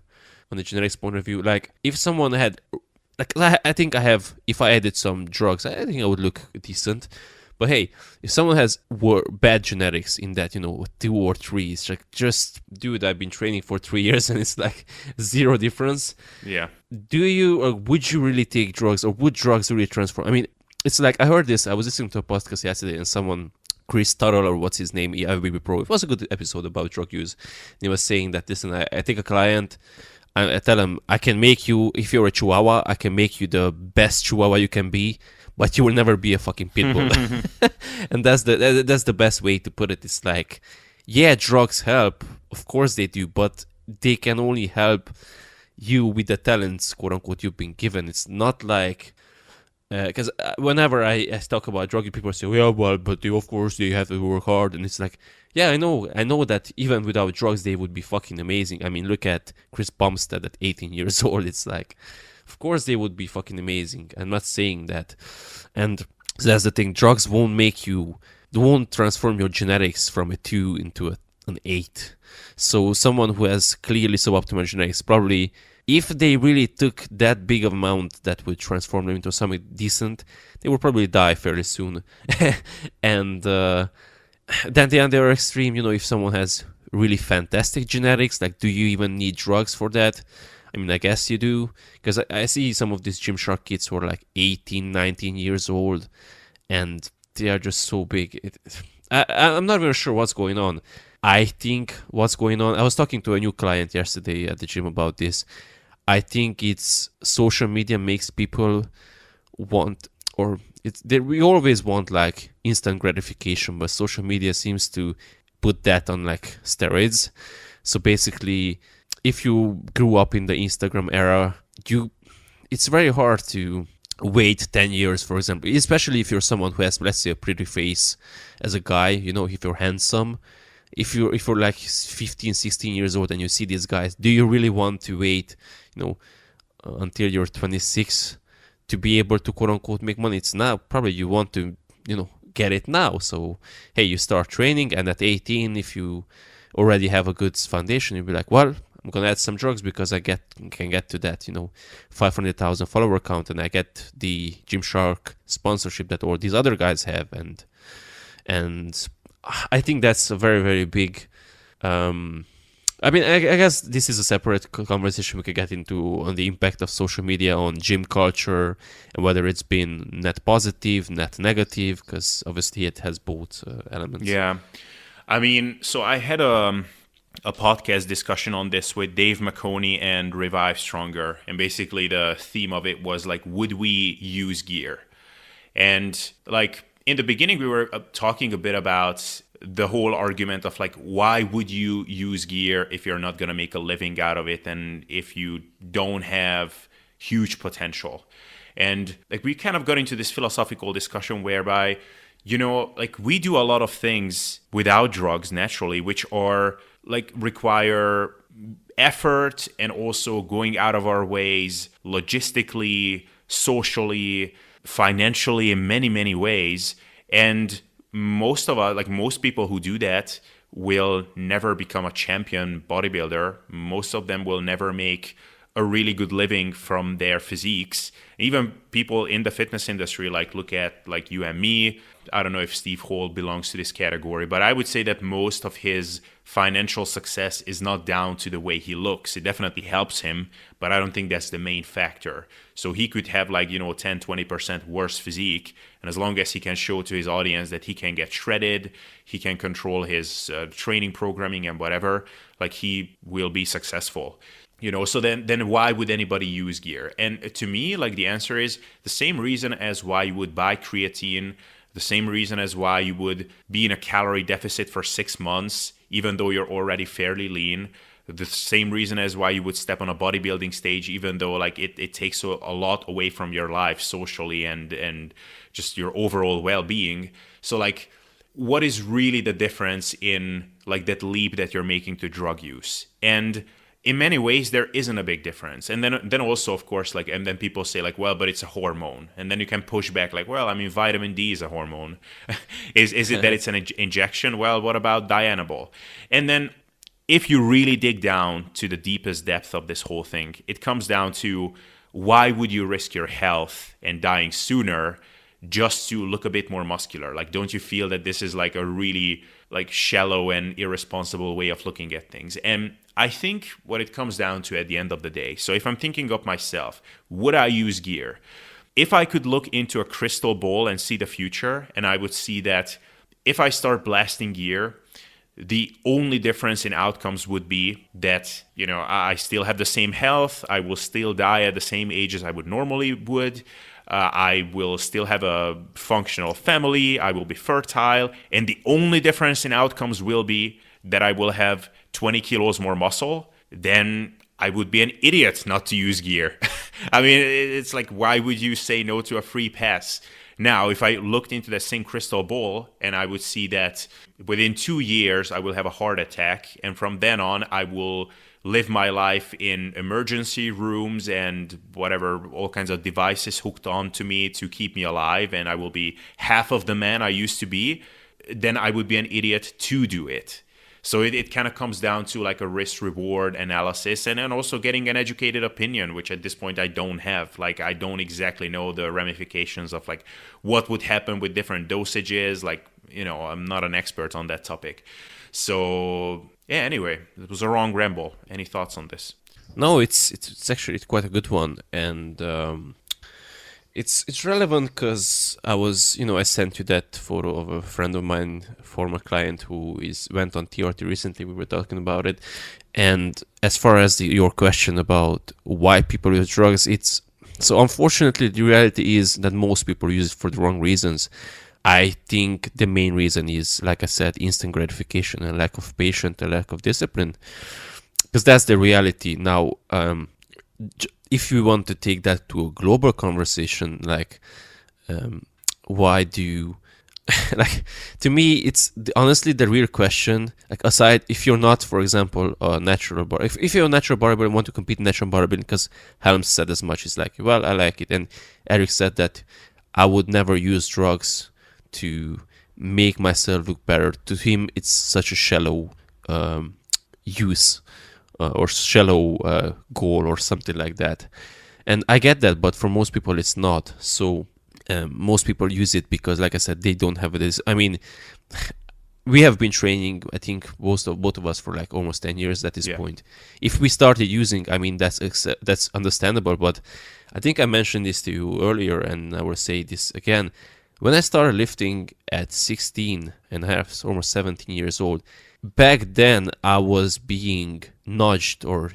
on the genetics point of view. Like, if someone had, like, I think if I added some drugs, I think I would look decent. But hey, if someone has bad genetics in that, 2 or 3, it's like, just, dude, I've been training for 3 years and it's like zero difference. Yeah. Do you, or would you really take drugs, or would drugs really transform? I mean, it's like, I heard this, I was listening to a podcast yesterday, and someone, Chris Tuttle, or what's his name, IWB Pro, it was a good episode about drug use. And he was saying that, listen, I take a client, I tell him, I can make you, if you're a Chihuahua, I can make you the best Chihuahua you can be, but you will never be a fucking pit bull. And that's the best way to put it. It's like, yeah, drugs help, of course they do, but they can only help you with the talents, quote unquote, you've been given. It's not like Because whenever I talk about drug, people say, "Yeah, well, but of course they have to work hard," and it's like, yeah, I know that even without drugs they would be fucking amazing. I mean, look at Chris Bumstead at 18 years old. It's like, of course they would be fucking amazing. I'm not saying that, and that's the thing. Drugs won't make you, they won't transform your genetics from a 2 into an 8. So someone who has clearly suboptimal genetics probably, if they really took that big of amount that would transform them into something decent, they would probably die fairly soon. And then the other extreme, if someone has really fantastic genetics, like, do you even need drugs for that? I mean, I guess you do, because I see some of these Gymshark kids who are like 18, 19 years old, and they are just so big. I'm not even sure what's going on. I think what's going on, I was talking to a new client yesterday at the gym about this. I think it's social media makes people want, or we always want like instant gratification, but social media seems to put that on like steroids. So basically, if you grew up in the Instagram era, it's very hard to wait 10 years, for example, especially if you're someone who has, let's say, a pretty face as a guy, if you're handsome. If you're like 15, 16 years old and you see these guys, do you really want to wait, until you're 26 to be able to quote unquote make money? It's now probably you want to, get it now. So, hey, you start training, and at 18, if you already have a good foundation, you'll be like, well, I'm gonna add some drugs because I can get to that, 500,000 follower count, and I get the Gymshark sponsorship that all these other guys have, and I think that's a very, very big. I mean, I guess this is a separate conversation we could get into on the impact of social media on gym culture and whether it's been net positive, net negative, because obviously it has both elements. Yeah. I mean, so I had a podcast discussion on this with Dave McConey and Revive Stronger. And basically the theme of it was like, would we use gear? And like in the beginning, we were talking a bit about the whole argument of like, why would you use gear if you're not going to make a living out of it and if you don't have huge potential? And like we kind of got into this philosophical discussion whereby, like we do a lot of things without drugs naturally, which are like require effort and also going out of our ways logistically, socially, financially, in many, many ways. And most people who do that will never become a champion bodybuilder. Most of them will never make a really good living from their physiques. Even people in the fitness industry, like look at like you and me. I don't know if Steve Holt belongs to this category, but I would say that most of his financial success is not down to the way he looks. It definitely helps him, but I don't think that's the main factor. So he could have 10, 20% worse physique. And as long as he can show to his audience that he can get shredded, he can control his training programming and whatever, like he will be successful. So then why would anybody use gear? And to me, like the answer is the same reason as why you would buy creatine, the same reason as why you would be in a calorie deficit for 6 months, even though you're already fairly lean. The same reason as why you would step on a bodybuilding stage, even though like it takes a lot away from your life socially and just your overall well-being. So like, what is really the difference in like that leap that you're making to drug use? And in many ways, there isn't a big difference. And then also, of course, like, and then people say like, well, but it's a hormone. And then you can push back like, well, I mean, vitamin D is a hormone. is it that it's an injection? Well, what about Dianabol? And then if you really dig down to the deepest depth of this whole thing, it comes down to why would you risk your health and dying sooner just to look a bit more muscular? Like, don't you feel that this is like a really like shallow and irresponsible way of looking at things? And I think what it comes down to at the end of the day, so if I'm thinking of myself, would I use gear? If I could look into a crystal ball and see the future, and I would see that if I start blasting gear, the only difference in outcomes would be that, I still have the same health, I will still die at the same age as I would normally would, I will still have a functional family, I will be fertile, and the only difference in outcomes will be that I will have 20 kilos more muscle, then I would be an idiot not to use gear. I mean, it's like, why would you say no to a free pass? Now, if I looked into the same crystal ball and I would see that within 2 years I will have a heart attack, and from then on I will live my life in emergency rooms and whatever, all kinds of devices hooked onto me to keep me alive, and I will be half of the man I used to be, then I would be an idiot to do it. So it kind of comes down to like a risk-reward analysis, and then also getting an educated opinion, which at this point I don't have. Like, I don't exactly know the ramifications of like what would happen with different dosages. Like, you know, I'm not an expert on that topic. So yeah, anyway, it was a wrong ramble. Any thoughts on this? No, it's actually quite a good one, and it's relevant because I sent you that photo of a friend of mine, former client who went on TRT recently. We were talking about it, and as far as your question about why people use drugs, so unfortunately the reality is that most people use it for the wrong reasons. I think the main reason is, like I said, instant gratification and lack of patience and lack of discipline, because that's the reality. Now, if you want to take that to a global conversation, like, why do you, like, to me, it's honestly the real question, like, aside, if you're not, for example, a natural if you're a natural bodybuilder and want to compete in natural bodybuilding, because Helms said as much, it's like, well, I like it, and Eric said that I would never use drugs to make myself look better. To him, it's such a shallow use or shallow goal or something like that. And I get that, but for most people, it's not. So most people use it because, like I said, they don't have this. I mean, we have been training, I think, both of us for like almost 10 years at this point. If we started using, I mean, that's understandable. But I think I mentioned this to you earlier, and I will say this again. When I started lifting at 16 and a half, almost 17 years old, back then I was being nudged or,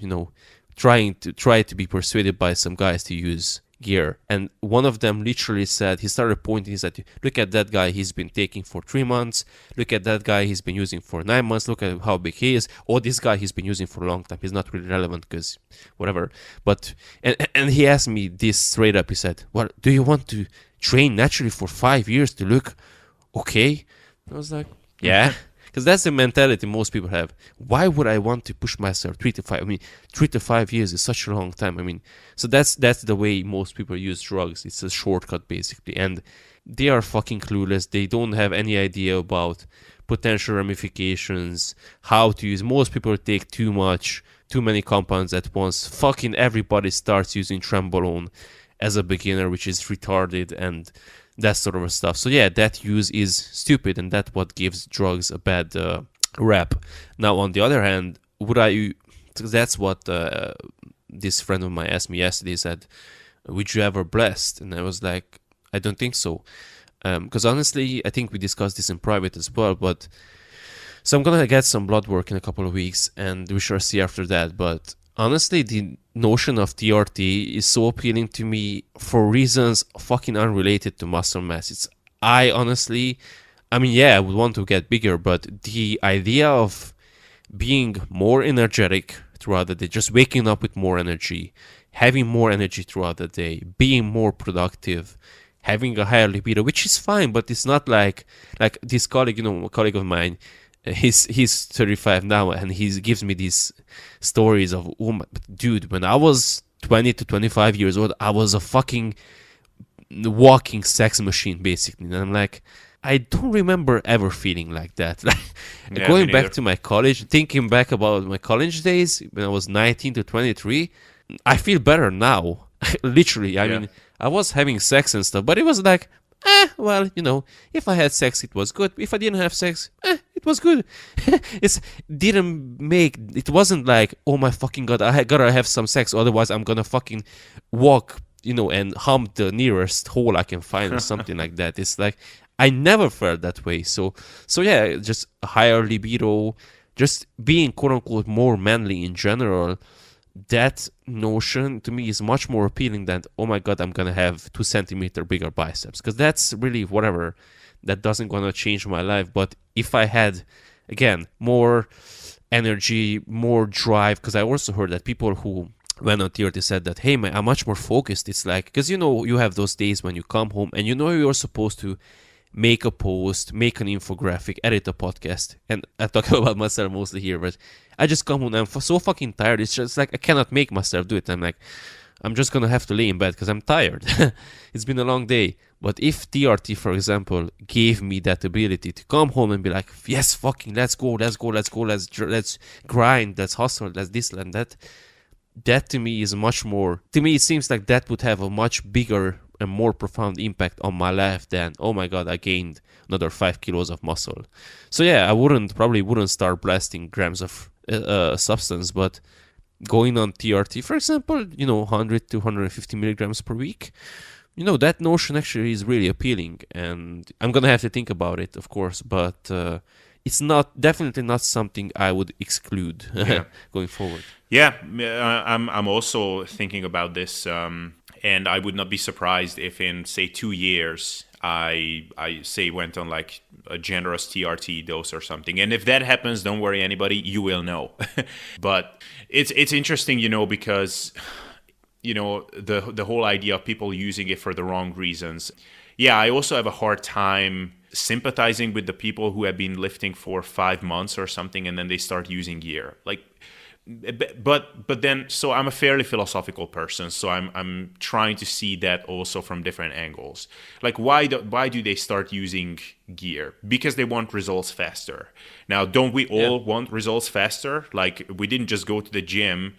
try to be persuaded by some guys to use gear. And one of them literally said, he started pointing, he said, look at that guy, he's been taking for 3 months. Look at that guy, he's been using for 9 months. Look at how big he is. Or this guy, he's been using for a long time. He's not really relevant because whatever. But, and he asked me this straight up. He said, well, do you want to train naturally for 5 years to look okay? I was like, yeah. Because that's the mentality most people have. Why would I want to push myself 3 to 5? I mean, 3 to 5 years is such a long time. I mean, so that's the way most people use drugs. It's a shortcut, basically. And they are fucking clueless. They don't have any idea about potential ramifications, how to use. Most people take too many compounds at once. Fucking everybody starts using Trenbolone as a beginner, which is retarded, and that sort of stuff. So yeah, that use is stupid, and that's what gives drugs a bad rap. Now, on the other hand, that's what this friend of mine asked me yesterday. He said, would you ever blast? And I was like, I don't think so. Because honestly, I think we discussed this in private as well, but so I'm gonna get some blood work in a couple of weeks, and we shall see after that. But honestly, the notion of TRT is so appealing to me for reasons fucking unrelated to muscle mass. I would want to get bigger, but the idea of being more energetic throughout the day, just waking up with more energy, having more energy throughout the day, being more productive, having a higher libido, which is fine, but it's not like this colleague, a colleague of mine, he's 35 now, and he gives me these stories of, dude, when I was 20 to 25 years old, I was a fucking walking sex machine, basically. And I'm like, I don't remember ever feeling like that. Going back to my college, thinking back about my college days when I was 19 to 23, I feel better now. Literally, I mean, I was having sex and stuff, but it was like, if I had sex, it was good. If I didn't have sex, it was good. It wasn't like, oh my fucking god, I gotta have some sex, otherwise I'm gonna fucking walk, and hump the nearest hole I can find or something like that. It's like, I never felt that way. So yeah, just a higher libido, just being quote unquote more manly in general. That notion to me is much more appealing than, oh my god, I'm gonna have 2 centimeter bigger biceps, because that's really whatever. That doesn't gonna change my life. But if I had, again, more energy, more drive. Because I also heard that people who went on TRT said that, hey man, I'm much more focused. It's like, because you have those days when you come home and you're supposed to make a post, make an infographic, edit a podcast. And I talk about myself mostly here, but I just come home and I'm so fucking tired. It's just like I cannot make myself do it. I'm like, I'm just gonna have to lay in bed because I'm tired. It's been a long day. But if TRT, for example, gave me that ability to come home and be like, yes, fucking let's go, let's grind, let's hustle, let's this and that. That to me is much more. To me, it seems like that would have a much bigger and more profound impact on my life than, oh my god, I gained another 5 kilos of muscle. So yeah, I probably wouldn't start blasting grams of substance, but going on TRT, for example, 100 to 150 milligrams per week, that notion actually is really appealing, and I'm gonna have to think about it, of course, but it's definitely not something I would exclude going forward. Yeah, I'm also thinking about this, and I would not be surprised if in, say, 2 years, I say went on like a generous TRT dose or something. And if that happens, don't worry, anybody, you will know. But it's interesting, because the whole idea of people using it for the wrong reasons. Yeah, I also have a hard time sympathizing with the people who have been lifting for 5 months or something, and then they start using gear. Like, but then, so I'm a fairly philosophical person, so I'm trying to see that also from different angles. Like, why do they start using gear? Because they want results faster. Now, don't we all want results faster? Like, we didn't just go to the gym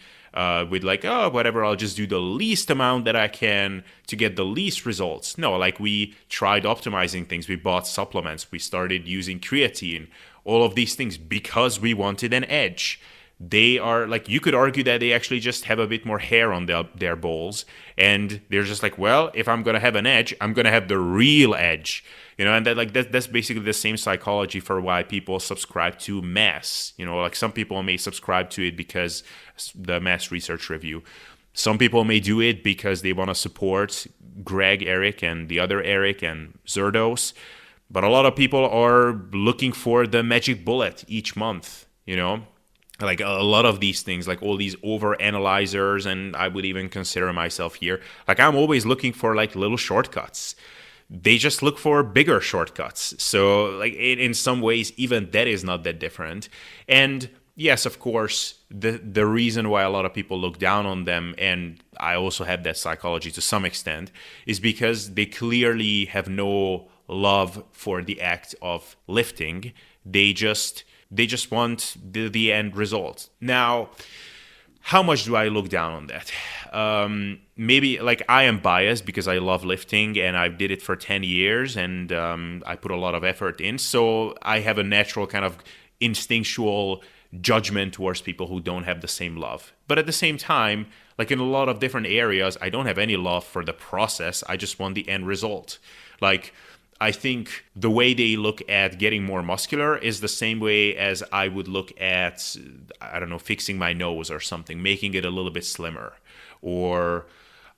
with like, oh, whatever, I'll just do the least amount that I can to get the least results. No, like, we tried optimizing things. We bought supplements. We started using creatine, all of these things because we wanted an edge. They are like, you could argue that they actually just have a bit more hair on their balls, and they're just like, well, if I'm gonna have an edge, I'm gonna have the real edge, and that's basically the same psychology for why people subscribe to mass. Like, some people may subscribe to it because the mass research review. Some people may do it because they want to support Greg, Eric, and the other Eric and Zerdos, but a lot of people are looking for the magic bullet each month. Like, a lot of these things, like all these over-analyzers, and I would even consider myself here, like, I'm always looking for like little shortcuts. They just look for bigger shortcuts. So like, in some ways, even that is not that different. And yes, of course, the reason why a lot of people look down on them, and I also have that psychology to some extent, is because they clearly have no love for the act of lifting. They just want the end result. Now, how much do I look down on that? Maybe, like, I am biased because I love lifting and I did it for 10 years and I put a lot of effort in. So I have a natural kind of instinctual judgment towards people who don't have the same love. But at the same time, like, in a lot of different areas, I don't have any love for the process. I just want the end result. Like, I think the way they look at getting more muscular is the same way as I would look at, I don't know, fixing my nose or something, making it a little bit slimmer, or,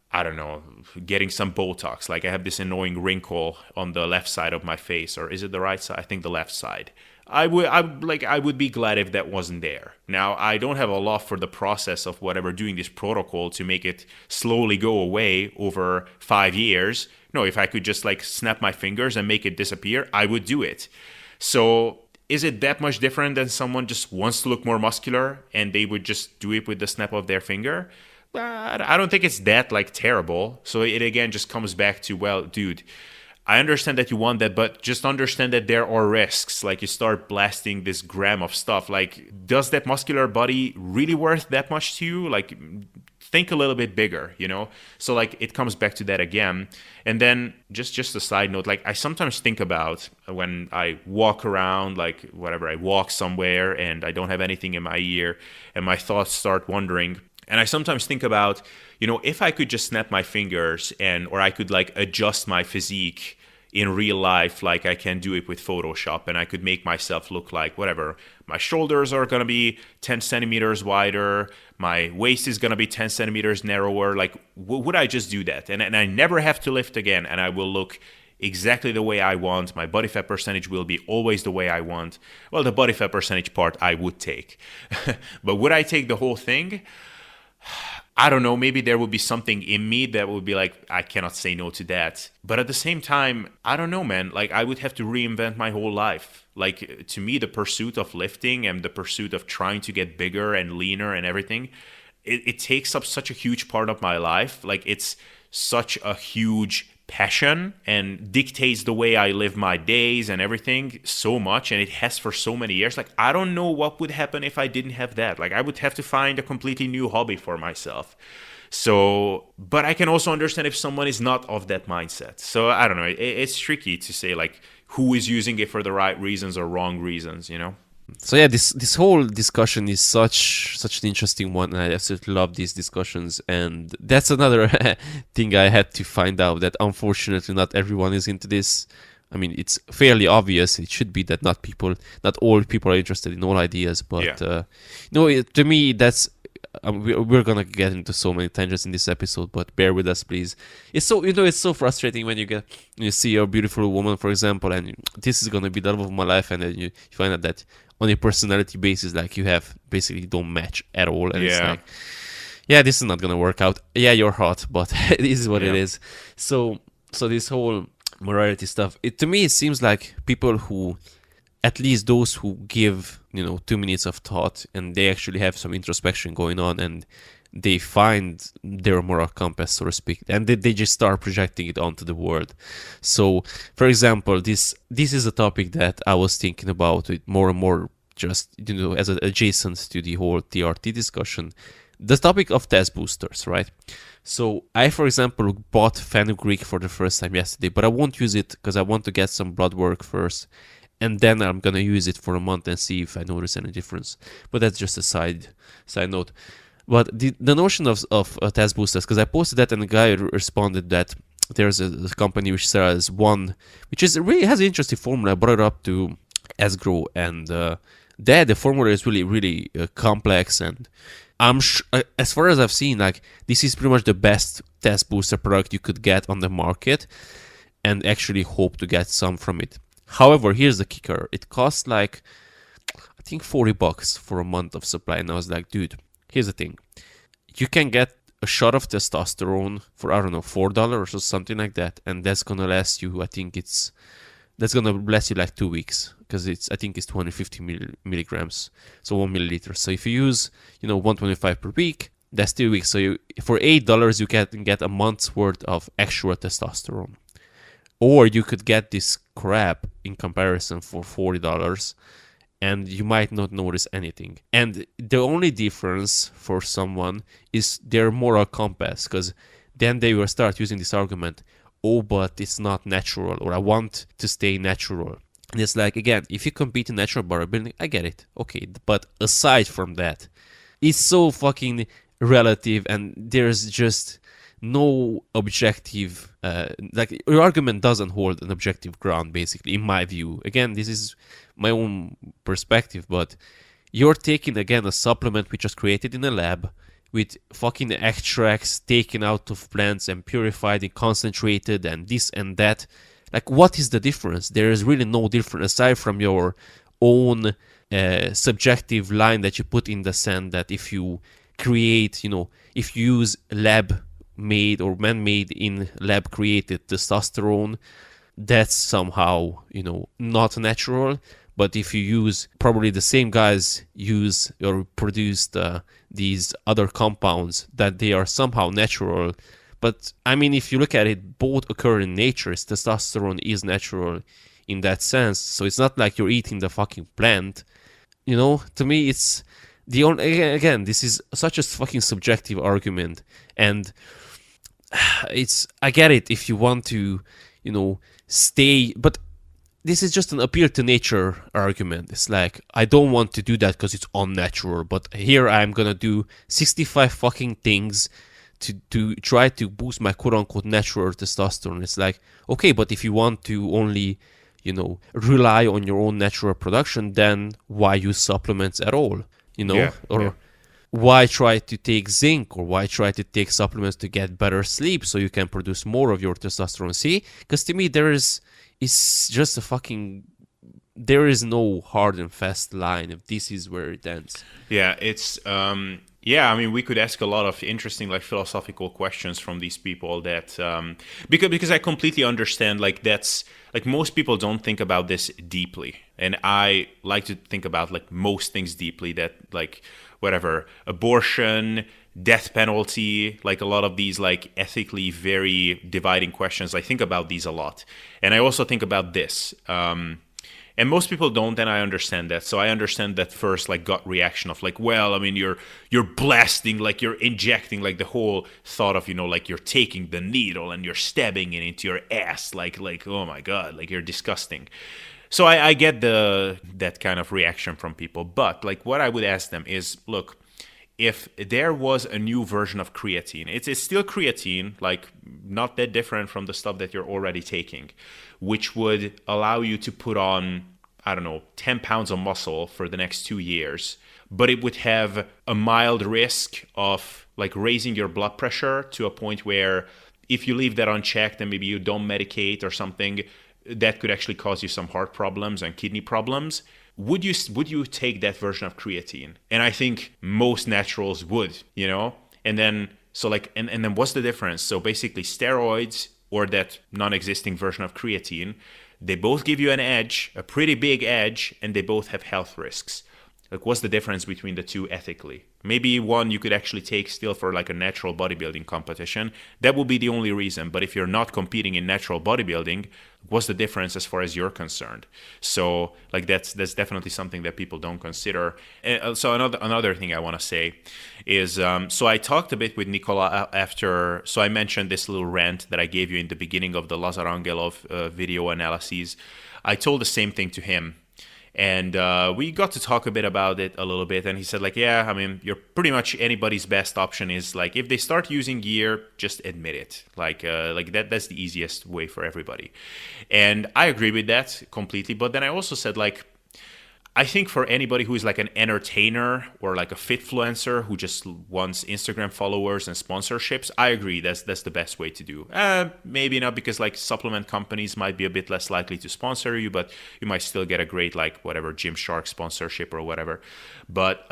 I don't know, getting some Botox. Like, I have this annoying wrinkle on the left side of my face, or is it the right side? I think the left side. I would be glad if that wasn't there. Now, I don't have a love for the process of whatever, doing this protocol to make it slowly go away over 5 years. No, if I could just like snap my fingers and make it disappear, I would do it. So is it that much different than someone just wants to look more muscular and they would just do it with the snap of their finger? I don't think it's that like terrible. So it again just comes back to, well, dude, I understand that you want that, but just understand that there are risks. Like, you start blasting this gram of stuff. Like, does that muscular body really worth that much to you? Like, think a little bit bigger, So like, it comes back to that again. And then just a side note, like, I sometimes think about when I walk around, like whatever, I walk somewhere and I don't have anything in my ear and my thoughts start wandering. And I sometimes think about, if I could just snap my fingers or I could like adjust my physique in real life, like I can do it with Photoshop, and I could make myself look like whatever. My shoulders are going to be 10 centimeters wider. My waist is going to be 10 centimeters narrower. Like, would I just do that? And I never have to lift again, and I will look exactly the way I want. My body fat percentage will be always the way I want. Well, the body fat percentage part I would take. But would I take the whole thing? I don't know. Maybe there would be something in me that would be like, I cannot say no to that. But at the same time, I don't know, man. Like, I would have to reinvent my whole life. Like, to me, the pursuit of lifting and the pursuit of trying to get bigger and leaner and everything, it takes up such a huge part of my life. Like, it's such a huge passion and dictates the way I live my days and everything so much, and it has for so many years. Like, I don't know what would happen if I didn't have that. Like, I would have to find a completely new hobby for myself. So, but I can also understand if someone is not of that mindset. So I don't know. It's tricky to say like who is using it for the right reasons or wrong reasons, you know? So yeah, this whole discussion is such an interesting one, and I absolutely love these discussions. And that's another thing I had to find out, that unfortunately not everyone is into this. I mean, it's fairly obvious. It should be that not all people are interested in all ideas. But to me, that's we're gonna get into so many tangents in this episode. But bear with us, please. It's so frustrating when you see a beautiful woman, for example, and this is gonna be the love of my life, and then you find out that on a personality basis, like you have basically don't match at all, and it's like, yeah, this is not gonna work out. Yeah, you're hot, but this is what it is. So this whole morality stuff, to me, it seems like people who, at least those who give 2 minutes of thought and they actually have some introspection going on and they find their moral compass, so to speak, and they just start projecting it onto the world. So, for example, this is a topic that I was thinking about with more and more, just as adjacent to the whole TRT discussion, the topic of test boosters, right? So I, for example, bought fenugreek for the first time yesterday, but I won't use it because I want to get some blood work first, and then I'm gonna use it for a month and see if I notice any difference. But that's just a side note. But the notion of test boosters, because I posted that and the guy responded that there's a company which sells one, which is really has an interesting formula. I brought it up to Esgro, and the formula is really, really complex, and I'm as far as I've seen, like, this is pretty much the best test booster product you could get on the market, and actually hope to get some from it. However, here's the kicker: it costs like, I think, $40 for a month of supply, and I was like, dude, here's the thing: you can get a shot of testosterone for, I don't know, $4 or something like that, and that's gonna last you. That's gonna last you like 2 weeks, because I think it's 250 milligrams, so 1 milliliter. So if you use 125 per week, that's 2 weeks. So for $8 you can get a month's worth of actual testosterone, or you could get this crap in comparison for $40. And you might not notice anything. And the only difference for someone is their moral compass, because then they will start using this argument, oh, but it's not natural, or I want to stay natural. And it's like, again, if you compete in natural bodybuilding, I get it. Okay, but aside from that, it's so fucking relative, and there's just no objective, like, your argument doesn't hold an objective ground, basically, in my view. Again, this is my own perspective, but you're taking, again, a supplement which was created in a lab with fucking extracts taken out of plants and purified and concentrated and this and that. Like, what is the difference? There is really no difference aside from your own subjective line that you put in the sand, that if you create, if you use lab-made or man-made in lab-created testosterone, that's somehow, not natural. But if you use, probably the same guys use or produced these other compounds, that they are somehow natural. But I mean, if you look at it, both occur in nature. Testosterone is natural in that sense. So it's not like you're eating the fucking plant. To me, it's the only, again, this is such a fucking subjective argument. And I get it if you want to, stay, but this is just an appeal to nature argument. It's like, I don't want to do that because it's unnatural, but here I'm gonna do 65 fucking things to try to boost my quote-unquote natural testosterone. It's like, okay, but if you want to only, rely on your own natural production, then why use supplements at all? why try to take zinc, or why try to take supplements to get better sleep so you can produce more of your testosterone? See, because to me it's just a fucking, there is no hard and fast line if this is where it ends. Yeah, it's yeah, I mean, we could ask a lot of interesting, like, philosophical questions from these people that because I completely understand, like, that's like, most people don't think about this deeply, and I like to think about, like, most things deeply, that, like, whatever, abortion, death penalty, like, a lot of these, like, ethically very dividing questions. I think about these a lot, and I also think about this. And most people don't, and I understand that. So I understand that first, like, gut reaction of, like, well, I mean, you're blasting, like, you're injecting, like, the whole thought of, like, you're taking the needle and you're stabbing it into your ass, like, oh my God, like, you're disgusting. So I get that kind of reaction from people. But, like, what I would ask them is, look, if there was a new version of creatine, it's still creatine, like, not that different from the stuff that you're already taking, which would allow you to put on, I don't know, 10 pounds of muscle for the next 2 years, but it would have a mild risk of, like, raising your blood pressure to a point where if you leave that unchecked and maybe you don't medicate or something, that could actually cause you some heart problems and kidney problems. Would you take that version of creatine? And I think most naturals would, And then so, like, and then what's the difference? So basically, steroids or that non-existing version of creatine, they both give you an edge, a pretty big edge, and they both have health risks. Like, what's the difference between the two ethically? Maybe one you could actually take still for, like, a natural bodybuilding competition. That would be the only reason. But if you're not competing in natural bodybuilding, what's the difference as far as you're concerned? So, like, that's definitely something that people don't consider. And so another thing I want to say is, so I talked a bit with Nicola after, so I mentioned this little rant that I gave you in the beginning of the Lazar Angelov video analyses. I told the same thing to him. And we got to talk a bit about it a little bit. And he said, like, yeah, I mean, you're pretty much anybody's best option is, like, if they start using gear, just admit it. Like that's the easiest way for everybody. And I agree with that completely. But then I also said, like, I think for anybody who is, like, an entertainer or, like, a fitfluencer who just wants Instagram followers and sponsorships, I agree that's the best way to do. Maybe not, because, like, supplement companies might be a bit less likely to sponsor you, but you might still get a great, like, whatever, Gymshark sponsorship or whatever. But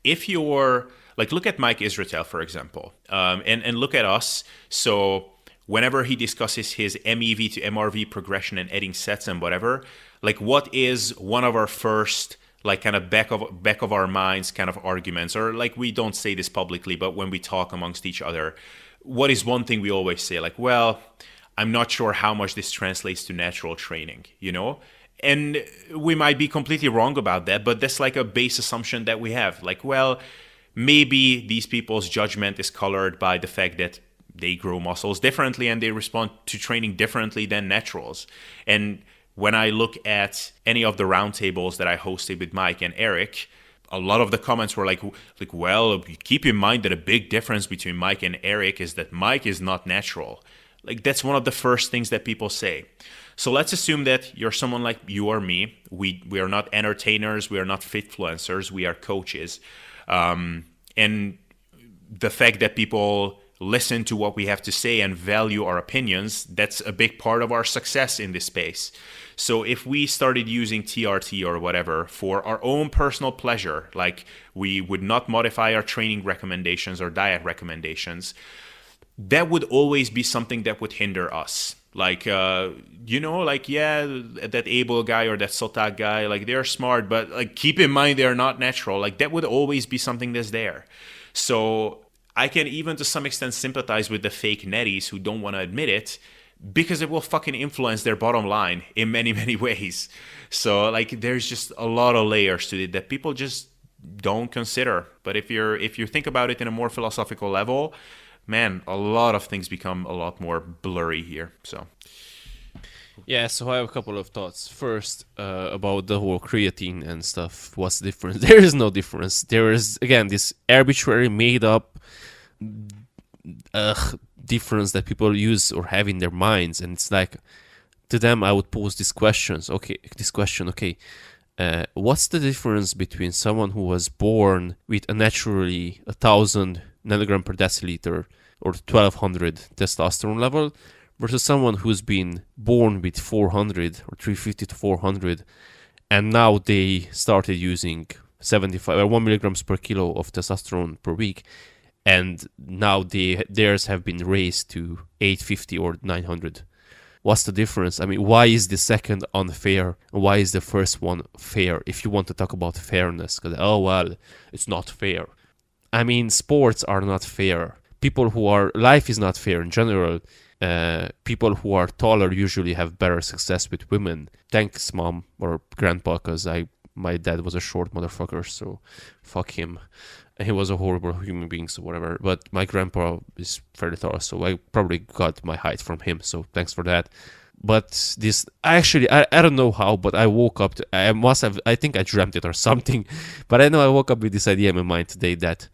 if you're, like, look at Mike Israetel, for example, and look at us. So whenever he discusses his MEV to MRV progression and adding sets and whatever, like, what is one of our first, like, kind of back of our minds kind of arguments, or, like, we don't say this publicly, but when we talk amongst each other, what is one thing we always say? Like, well, I'm not sure how much this translates to natural training, And we might be completely wrong about that, but that's, like, a base assumption that we have. Like, well, maybe these people's judgment is colored by the fact that they grow muscles differently and they respond to training differently than naturals. And when I look at any of the roundtables that I hosted with Mike and Eric, a lot of the comments were like, well, keep in mind that a big difference between Mike and Eric is that Mike is not natural. Like, that's one of the first things that people say. So let's assume that you're someone like you or me. We are not entertainers. We are not fitfluencers. We are coaches. And the fact that people listen to what we have to say and value our opinions, that's a big part of our success in this space. So if we started using TRT or whatever for our own personal pleasure, like, we would not modify our training recommendations or diet recommendations, that would always be something that would hinder us. Like, like, yeah, that Abel guy or that Szotak guy, like, they're smart, but, like, keep in mind they're not natural. Like, that would always be something that's there. So I can even to some extent sympathize with the fake netties who don't want to admit it, because it will fucking influence their bottom line in many, many ways. So, like, there's just a lot of layers to it that people just don't consider. But if you think about it in a more philosophical level, man, a lot of things become a lot more blurry here. So yeah, so I have a couple of thoughts. First, about the whole creatine and stuff. What's the difference? There is no difference. There is, again, this arbitrary made up difference that people use or have in their minds, and it's like, to them I would pose this question, okay, what's the difference between someone who was born with a naturally 1,000 nanogram per deciliter or 1,200 testosterone level versus someone who's been born with 400 or 350 to 400, and now they started using 75 or 1 milligrams per kilo of testosterone per week, and now theirs have been raised to 850 or 900. What's the difference? I mean, why is the second unfair? Why is the first one fair? If you want to talk about fairness, because, oh, well, it's not fair. I mean, sports are not fair. Life is not fair in general. People who are taller usually have better success with women. Thanks, mom or grandpa, because my dad was a short motherfucker, so fuck him. He was a horrible human being, so whatever. But my grandpa is fairly tall, so I probably got my height from him, so thanks for that. But I don't know how, but I woke up I think I dreamt it or something, but I know I woke up with this idea in my mind today that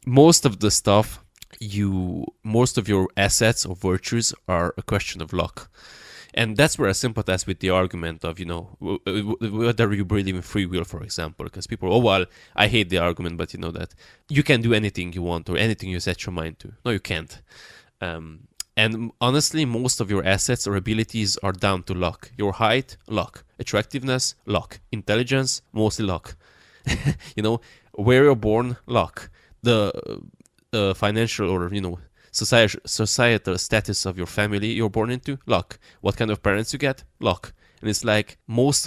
most of the stuff, most of your assets or virtues are a question of luck. And that's where I sympathize with the argument of, whether you believe in free will, for example, because people, oh, well, I hate the argument, but that you can do anything you want or anything you set your mind to. No, you can't. And honestly, most of your assets or abilities are down to luck. Your height, luck. Attractiveness, luck. Intelligence, mostly luck. Where you're born, luck. The financial or, societal status of your family you're born into, luck. What kind of parents you get, luck. And it's like that's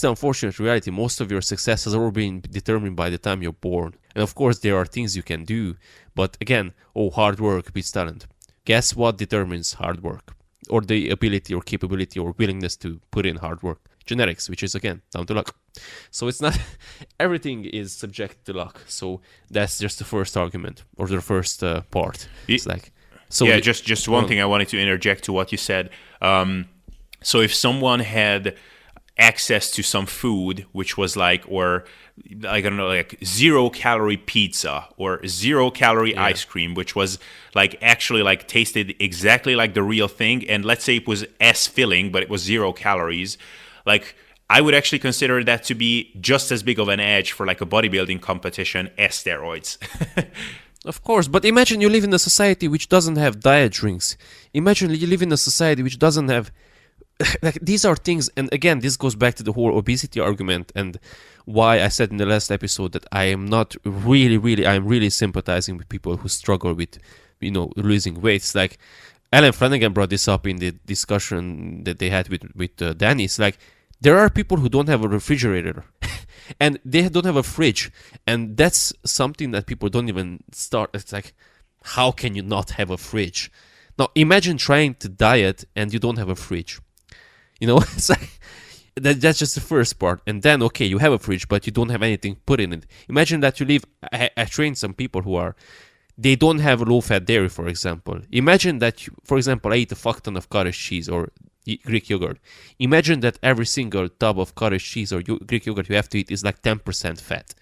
the unfortunate reality. Most of your success has already been determined by the time you're born. And of course, there are things you can do. But again, hard work beats talent. Guess what determines hard work? Or the ability or capability or willingness to put in hard work? Genetics, which is, again, down to luck. So it's not, everything is subject to luck. So that's just the first argument or the first part. It's like, so yeah, just one thing I wanted to interject to what you said. So if someone had access to some food, which was like 0-calorie pizza or 0-calorie ice cream, which was actually tasted exactly like the real thing, and let's say it was as filling, but it was 0 calories, I would actually consider that to be just as big of an edge for a bodybuilding competition as steroids. Of course, but imagine you live in a society which doesn't have diet drinks. Imagine you live in a society which doesn't have these are things, and again, this goes back to the whole obesity argument and why I said in the last episode that I am really sympathizing with people who struggle with, losing weight. It's like Alan Flanagan brought this up in the discussion that they had with Danny. It's like, there are people who don't have a refrigerator and they don't have a fridge, and that's something that people don't even start. It's like, how can you not have a fridge? Now imagine trying to diet and you don't have a fridge. It's like that's just the first part. And then, okay, you have a fridge, but you don't have anything put in it. Imagine that you live. I trained some people they don't have low-fat dairy, for example. Imagine that, for example, I eat a fuck ton of cottage cheese or Greek yogurt. Imagine that every single tub of cottage cheese or Greek yogurt you have to eat is 10% fat.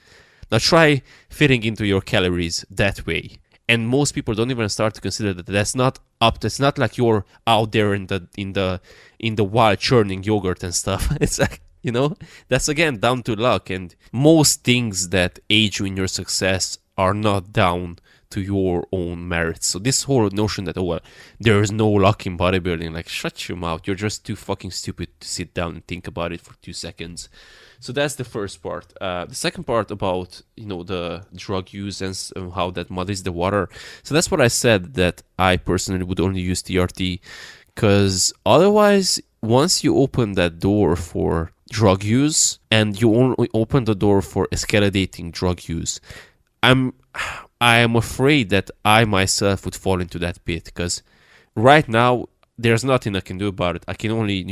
Now try fitting into your calories that way. And most people don't even start to consider that that's not up. It's not like you're out there in the wild churning yogurt and stuff. It's like, that's again down to luck. And most things that aid you in your success are not down to your own merits. So this whole notion that, there is no luck in bodybuilding, shut your mouth. You're just too fucking stupid to sit down and think about it for 2 seconds. So that's the first part. The second part about, the drug use and how that muddies the water. So that's what I said, that I personally would only use TRT, because otherwise, once you open that door for drug use and you only open the door for escalating drug use, I am afraid that I myself would fall into that pit, because right now there's nothing I can do about it. I can only,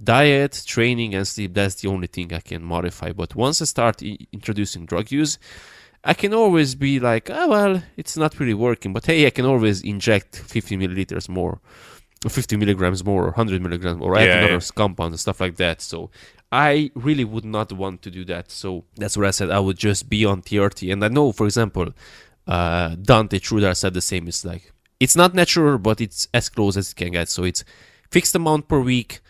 diet, training, and sleep. That's the only thing I can modify. But once I start introducing drug use, I can always be like, it's not really working. But hey, I can always inject 50 milliliters more, or 50 milligrams more, or 100 milligrams, or add another compound and stuff like that. So I really would not want to do that. So that's what I said. I would just be on TRT. And I know, for example, Dante Trudar said the same. It's like, it's not natural, but it's as close as it can get. So it's fixed amount per week,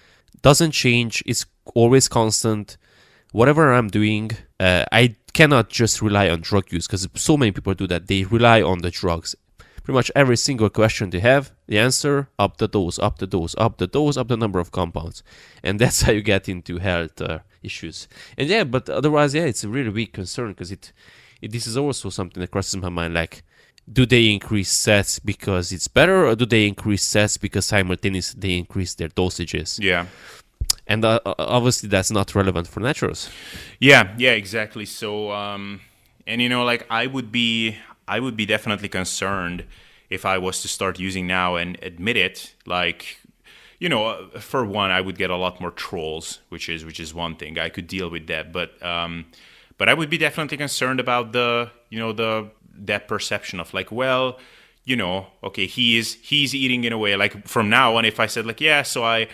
doesn't change, it's always constant. whatever I'm doing, I cannot just rely on drug use, because so many people do that. They rely on the drugs. Pretty much every single question they have, the answer, up the dose, up the dose, up the dose, up the number of compounds. And that's how you get into health issues. And yeah, but otherwise, yeah, it's a really big concern, because this is also something that crosses my mind, like, do they increase sets because it's better, or do they increase sets because simultaneously they increase their dosages? Yeah. And obviously that's not relevant for naturals. Yeah, exactly. So, and like I would be definitely concerned if I was to start using now and admit it. Like, for one, I would get a lot more trolls, which is one thing. I could deal with that, but I would be definitely concerned about that perception of like, well, okay, he's eating in a way, like from now on, if I said like, yeah, so I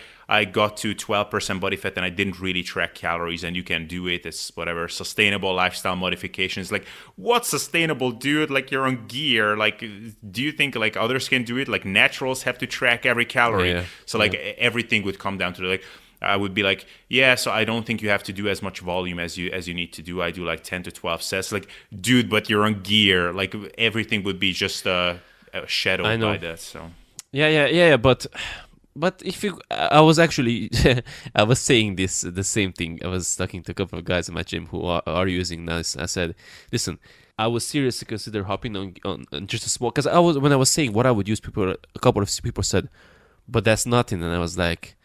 got to 12% body fat and I didn't really track calories, and you can do it, it's whatever, sustainable lifestyle modifications. Like, what's sustainable, dude? Like, you're on gear. Like, do you think like others can do it? Like, naturals have to track every calorie. Yeah. So like everything would come down to like, I would be like, yeah, so I don't think you have to do as much volume as you need to do. I do like 10 to 12 sets. Like, dude, but you're on gear. Like, everything would be just shadowed by that. So yeah, but if you, I was actually, I was saying the same thing. I was talking to a couple of guys in my gym who are using this. I said, listen, I would seriously consider hopping on just a small, because when I was saying what I would use, a couple of people said, but that's nothing. And I was like,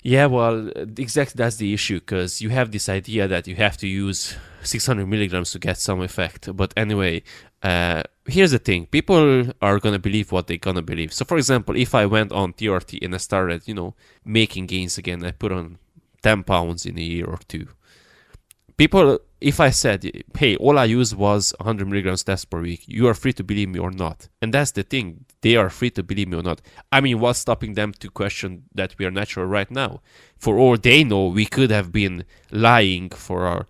yeah, well, exactly, that's the issue, because you have this idea that you have to use 600 milligrams to get some effect. But anyway, here's the thing. People are going to believe what they're going to believe. So, for example, if I went on TRT and I started, making gains again, I put on 10 pounds in a year or two. People, if I said, hey, all I used was 100 milligrams test per week, you are free to believe me or not. And that's the thing. They are free to believe me or not. I mean, what's stopping them to question that we are natural right now? For all they know, we could have been lying to our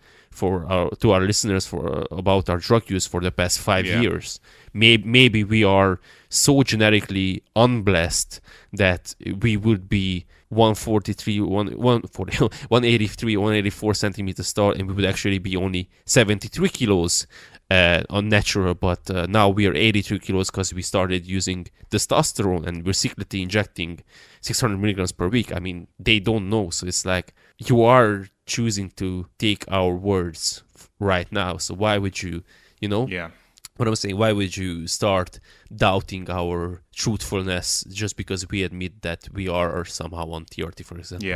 listeners about our drug use for the past 5 years. Maybe we are so genetically unblessed that we would be 143, 183, 184 centimeters tall, and we would actually be only 73 kilos unnatural. But now we are 83 kilos because we started using testosterone and we're secretly injecting 600 milligrams per week. I mean, they don't know. So it's like, you are choosing to take our words right now. So why would you, Yeah. What I'm saying, why would you start doubting our truthfulness just because we admit that we are somehow on TRT, for example?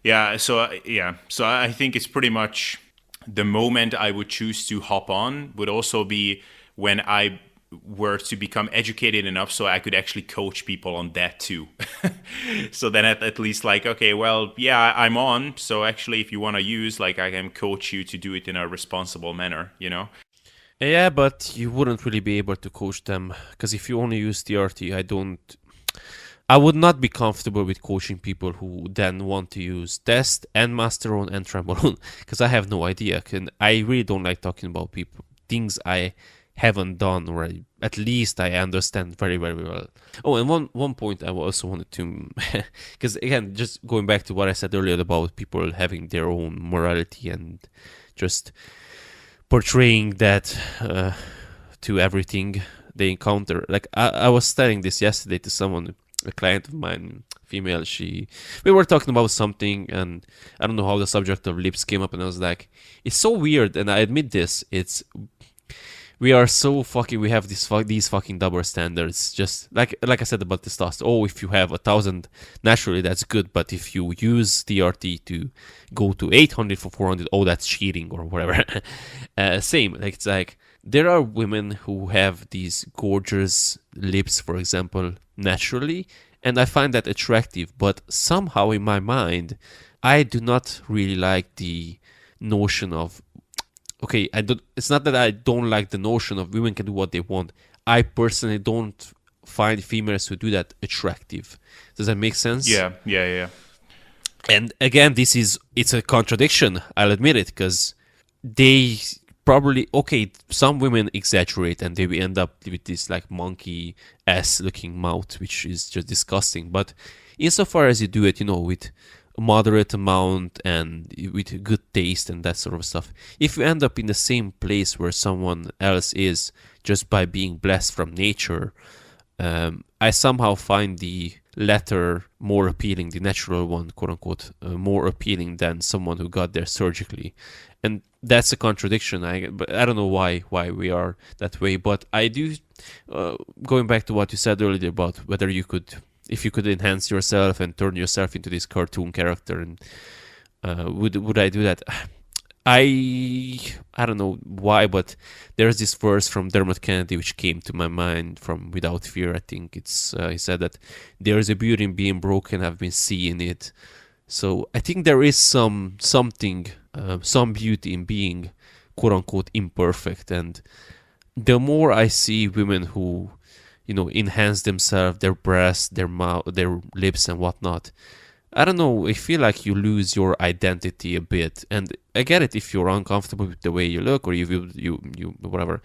Yeah. So I think it's pretty much the moment I would choose to hop on would also be when I were to become educated enough so I could actually coach people on that too. So then at least like, okay, well, yeah, I'm on. So actually, if you want to use, like, I can coach you to do it in a responsible manner, Yeah, but you wouldn't really be able to coach them, because if you only use TRT, I would not be comfortable with coaching people who then want to use test and masterone and trembolone, because I have no idea. And I really don't like talking about things I haven't done, or at least I understand very, very well. Oh, and one point I also wanted to, because again, just going back to what I said earlier about people having their own morality and just portraying that to everything they encounter. Like, I was telling this yesterday to someone, a client of mine, female. We were talking about something, and I don't know how the subject of lips came up, and I was like, it's so weird, and I admit this, we are so fucking, we have these fucking double standards. Just like I said about testosterone. Oh, if you have 1,000 naturally, that's good. But if you use TRT to go to 800 for 400, oh, that's cheating or whatever. Same. Like, it's like, there are women who have these gorgeous lips, for example, naturally, and I find that attractive. But somehow in my mind, I do not really like the notion of, okay, it's not that I don't like the notion of women can do what they want. I personally don't find females who do that attractive. Does that make sense? Yeah. And again, it's a contradiction. I'll admit it, because they probably, okay, some women exaggerate and they will end up with this like monkey ass looking mouth, which is just disgusting. But insofar as you do it, with moderate amount and with good taste and that sort of stuff. If you end up in the same place where someone else is just by being blessed from nature, I somehow find the latter more appealing, the natural one, quote unquote, more appealing than someone who got there surgically. And that's a contradiction. But I don't know why we are that way. But I do, going back to what you said earlier about whether you could, if you could enhance yourself and turn yourself into this cartoon character, and would I do that? I don't know why, but there's this verse from Dermot Kennedy which came to my mind from Without Fear. I think it's he said that there is a beauty in being broken. I've been seeing it. So I think there is some beauty in being quote unquote imperfect. And the more I see women who, enhance themselves, their breasts, their mouth, their lips, and whatnot, I don't know, I feel like you lose your identity a bit. And I get it if you're uncomfortable with the way you look, or you whatever,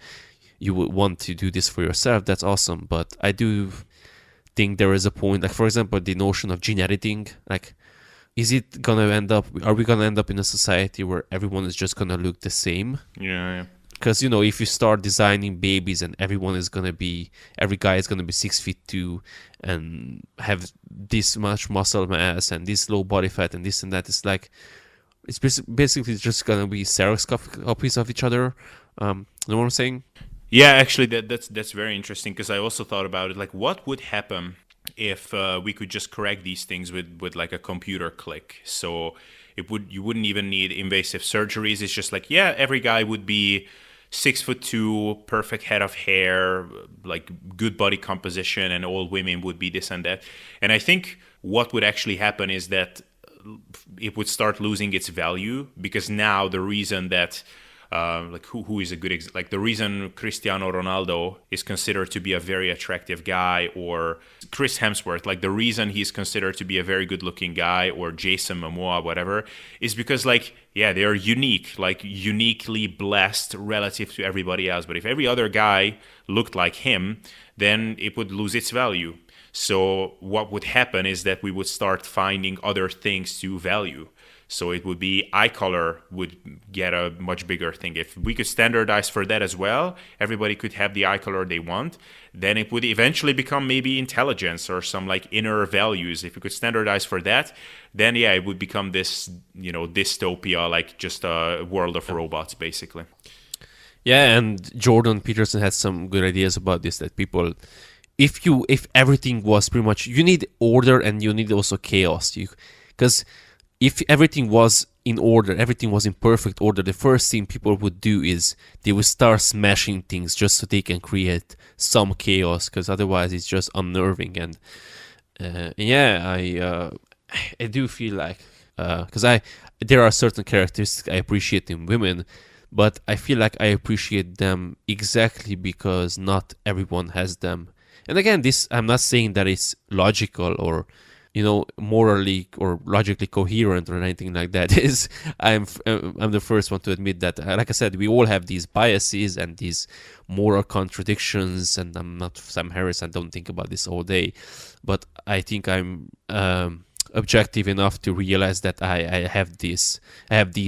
you would want to do this for yourself, that's awesome. But I do think there is a point, like for example, the notion of gene editing, like, are we gonna end up in a society where everyone is just gonna look the same? Yeah. Because, if you start designing babies and every guy is going to be 6'2" and have this much muscle mass and this low body fat and this and that, it's basically just going to be Xerox copies of each other. You know what I'm saying? Yeah, actually, that's very interesting, because I also thought about it. Like, what would happen if we could just correct these things with like a computer click? So you wouldn't even need invasive surgeries. It's just like, yeah, every guy would be 6'2", perfect head of hair, like good body composition, and all women would be this and that. And I think what would actually happen is that it would start losing its value, because now the reason that who is a good like the reason Cristiano Ronaldo is considered to be a very attractive guy, or Chris Hemsworth, like the reason he's considered to be a very good looking guy, or Jason Momoa, whatever, is because they are unique, like uniquely blessed relative to everybody else. But if every other guy looked like him, then it would lose its value. So what would happen is that we would start finding other things to value. So it would be eye color would get a much bigger thing. If we could standardize for that as well, everybody could have the eye color they want, then it would eventually become maybe intelligence or some like inner values. If we could standardize for that, then it would become this, dystopia, like just a world of robots, basically. Yeah, and Jordan Peterson has some good ideas about this, that people, if everything was pretty much, you need order and you need also chaos. Because if everything was in order, everything was in perfect order, the first thing people would do is they would start smashing things just so they can create some chaos, because otherwise it's just unnerving. And I do feel like, because there are certain characteristics I appreciate in women, but I feel like I appreciate them exactly because not everyone has them. And again, I'm not saying that it's logical or morally or logically coherent or anything like that. I'm the first one to admit that, like I said, we all have these biases and these moral contradictions, and I'm not Sam Harris, I don't think about this all day, but I think I'm objective enough to realize that I have these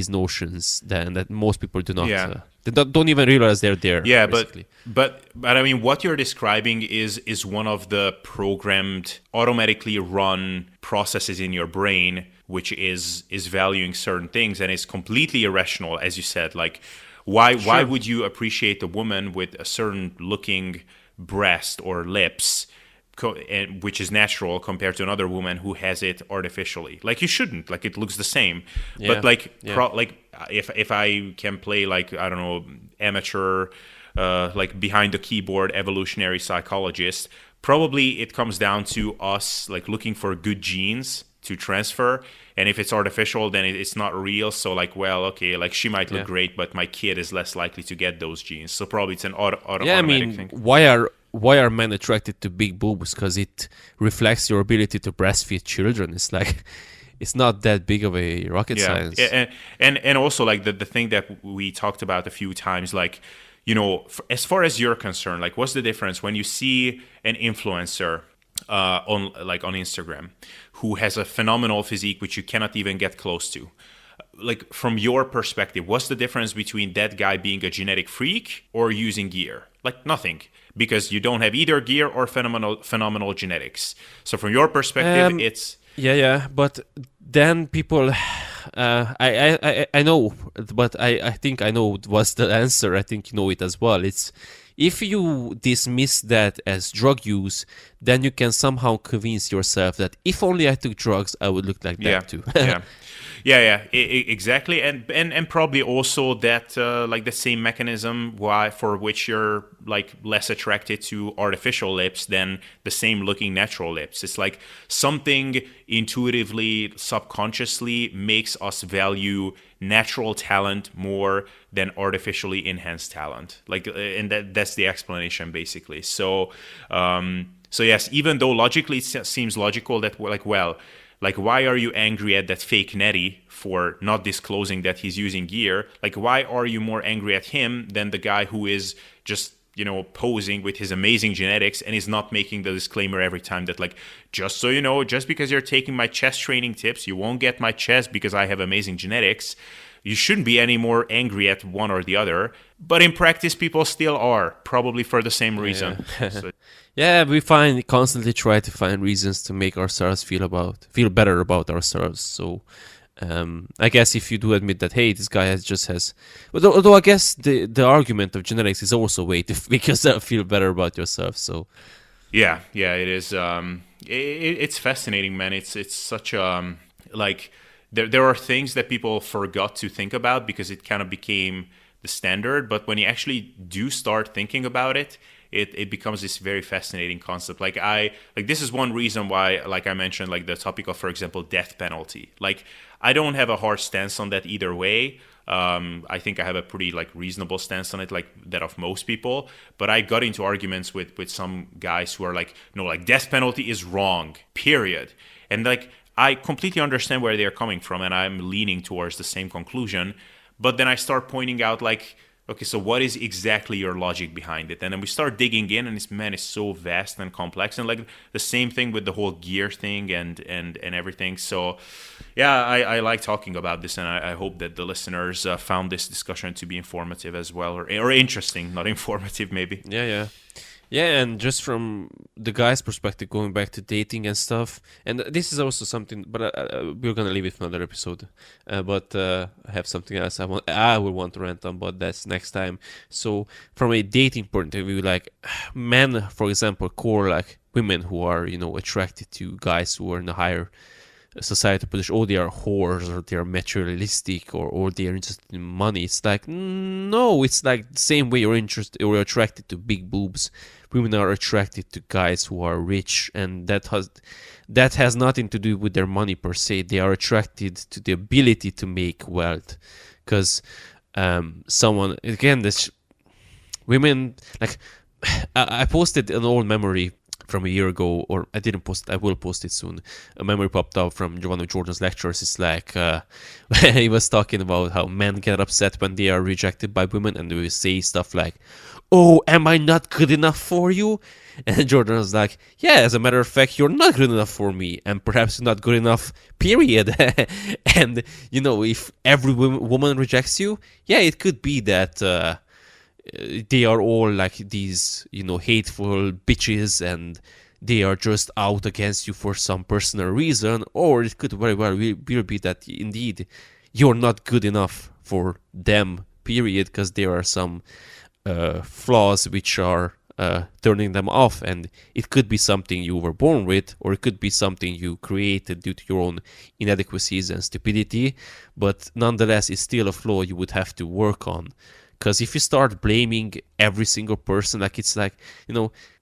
notions that most people do not. They don't even realize they're there. Yeah, basically. but I mean, what you're describing is one of the programmed, automatically run processes in your brain, which is valuing certain things, and it's completely irrational, as you said. Like, why would you appreciate a woman with a certain looking breast or lips, which is natural, compared to another woman who has it artificially? Like, you shouldn't. Like, it looks the same. Yeah. But if I can play, like, I don't know, amateur, like behind the keyboard evolutionary psychologist, probably it comes down to us like looking for good genes to transfer. And if it's artificial, then it's not real. So like, well, okay, like she might look great, but my kid is less likely to get those genes. So probably it's an automatic thing. Why are men attracted to big boobs? Because it reflects your ability to breastfeed children. It's like, it's not that big of a rocket science. And also like the thing that we talked about a few times, like, as far as you're concerned, like, what's the difference when you see an influencer on Instagram who has a phenomenal physique which you cannot even get close to. Like, from your perspective, what's the difference between that guy being a genetic freak or using gear? Like, nothing, because you don't have either gear or phenomenal genetics. So from your perspective, it's... Yeah, but then people... I know, but I think I know what's the answer. I think you know it as well. It's, if you dismiss that as drug use, then you can somehow convince yourself that if only I took drugs, I would look like that too. Exactly, and probably also that like the same mechanism for which you're like less attracted to artificial lips than the same looking natural lips. It's like something intuitively, subconsciously makes us value natural talent more than artificially enhanced talent. Like, and that's the explanation basically. So yes, even though logically it seems logical that like, why are you angry at that fake natty for not disclosing that he's using gear? Like, why are you more angry at him than the guy who is just, posing with his amazing genetics and is not making the disclaimer every time that, like, just so you know, just because you're taking my chest training tips, you won't get my chest because I have amazing genetics. You shouldn't be any more angry at one or the other. But in practice, people still are, probably for the same reason. So, yeah, we constantly try to find reasons to make ourselves feel better about ourselves. So I guess if you do admit that, hey, this guy has, although I guess the argument of genetics is also a way to make yourself feel better about yourself. So yeah, it is. It's fascinating, man. It's such like there are things that people forgot to think about because it kind of became the standard. But when you actually do start thinking about it, it becomes this very fascinating concept. Like this is one reason why, like I mentioned, like the topic of, for example, death penalty. Like, I don't have a hard stance on that either way. I think I have a pretty like reasonable stance on it, like that of most people. But I got into arguments with some guys who are like, no, like death penalty is wrong, period. And like, I completely understand where they're coming from, and I'm leaning towards the same conclusion. But then I start pointing out, like, okay, so what is exactly your logic behind it? And then we start digging in, and it's so vast and complex. And like the same thing with the whole gear thing and everything. So yeah, I like talking about this, and I hope that the listeners found this discussion to be informative as well, or interesting, not informative maybe. Yeah, and just from the guy's perspective, going back to dating and stuff, and this is also something, but we're gonna leave it for another episode. But I have something else I will want to rant on, but that's next time. So from a dating point of view, like men, for example, call like women who are attracted to guys who are in a higher societal position, or they are whores, or they are materialistic, or they are interested in money. It's like, no, it's like the same way you're interested or you're attracted to big boobs. Women are attracted to guys who are rich, and that has nothing to do with their money per se. They are attracted to the ability to make wealth, because someone, again, this women, like, I posted an old memory from a year ago, or I didn't post it, I will post it soon. A memory popped up from one of Jordan's lectures. It's like he was talking about how men get upset when they are rejected by women, and they will say stuff like, oh, am I not good enough for you? And Jordan was like, yeah, as a matter of fact, you're not good enough for me, and perhaps you're not good enough, period. And if every woman rejects you, yeah, it could be that they are all like these, hateful bitches, and they are just out against you for some personal reason. Or it could very well be that indeed you're not good enough for them, period, because there are some flaws which are turning them off, and it could be something you were born with, or it could be something you created due to your own inadequacies and stupidity, but nonetheless it's still a flaw you would have to work on. Because if you start blaming every single person, like it's like,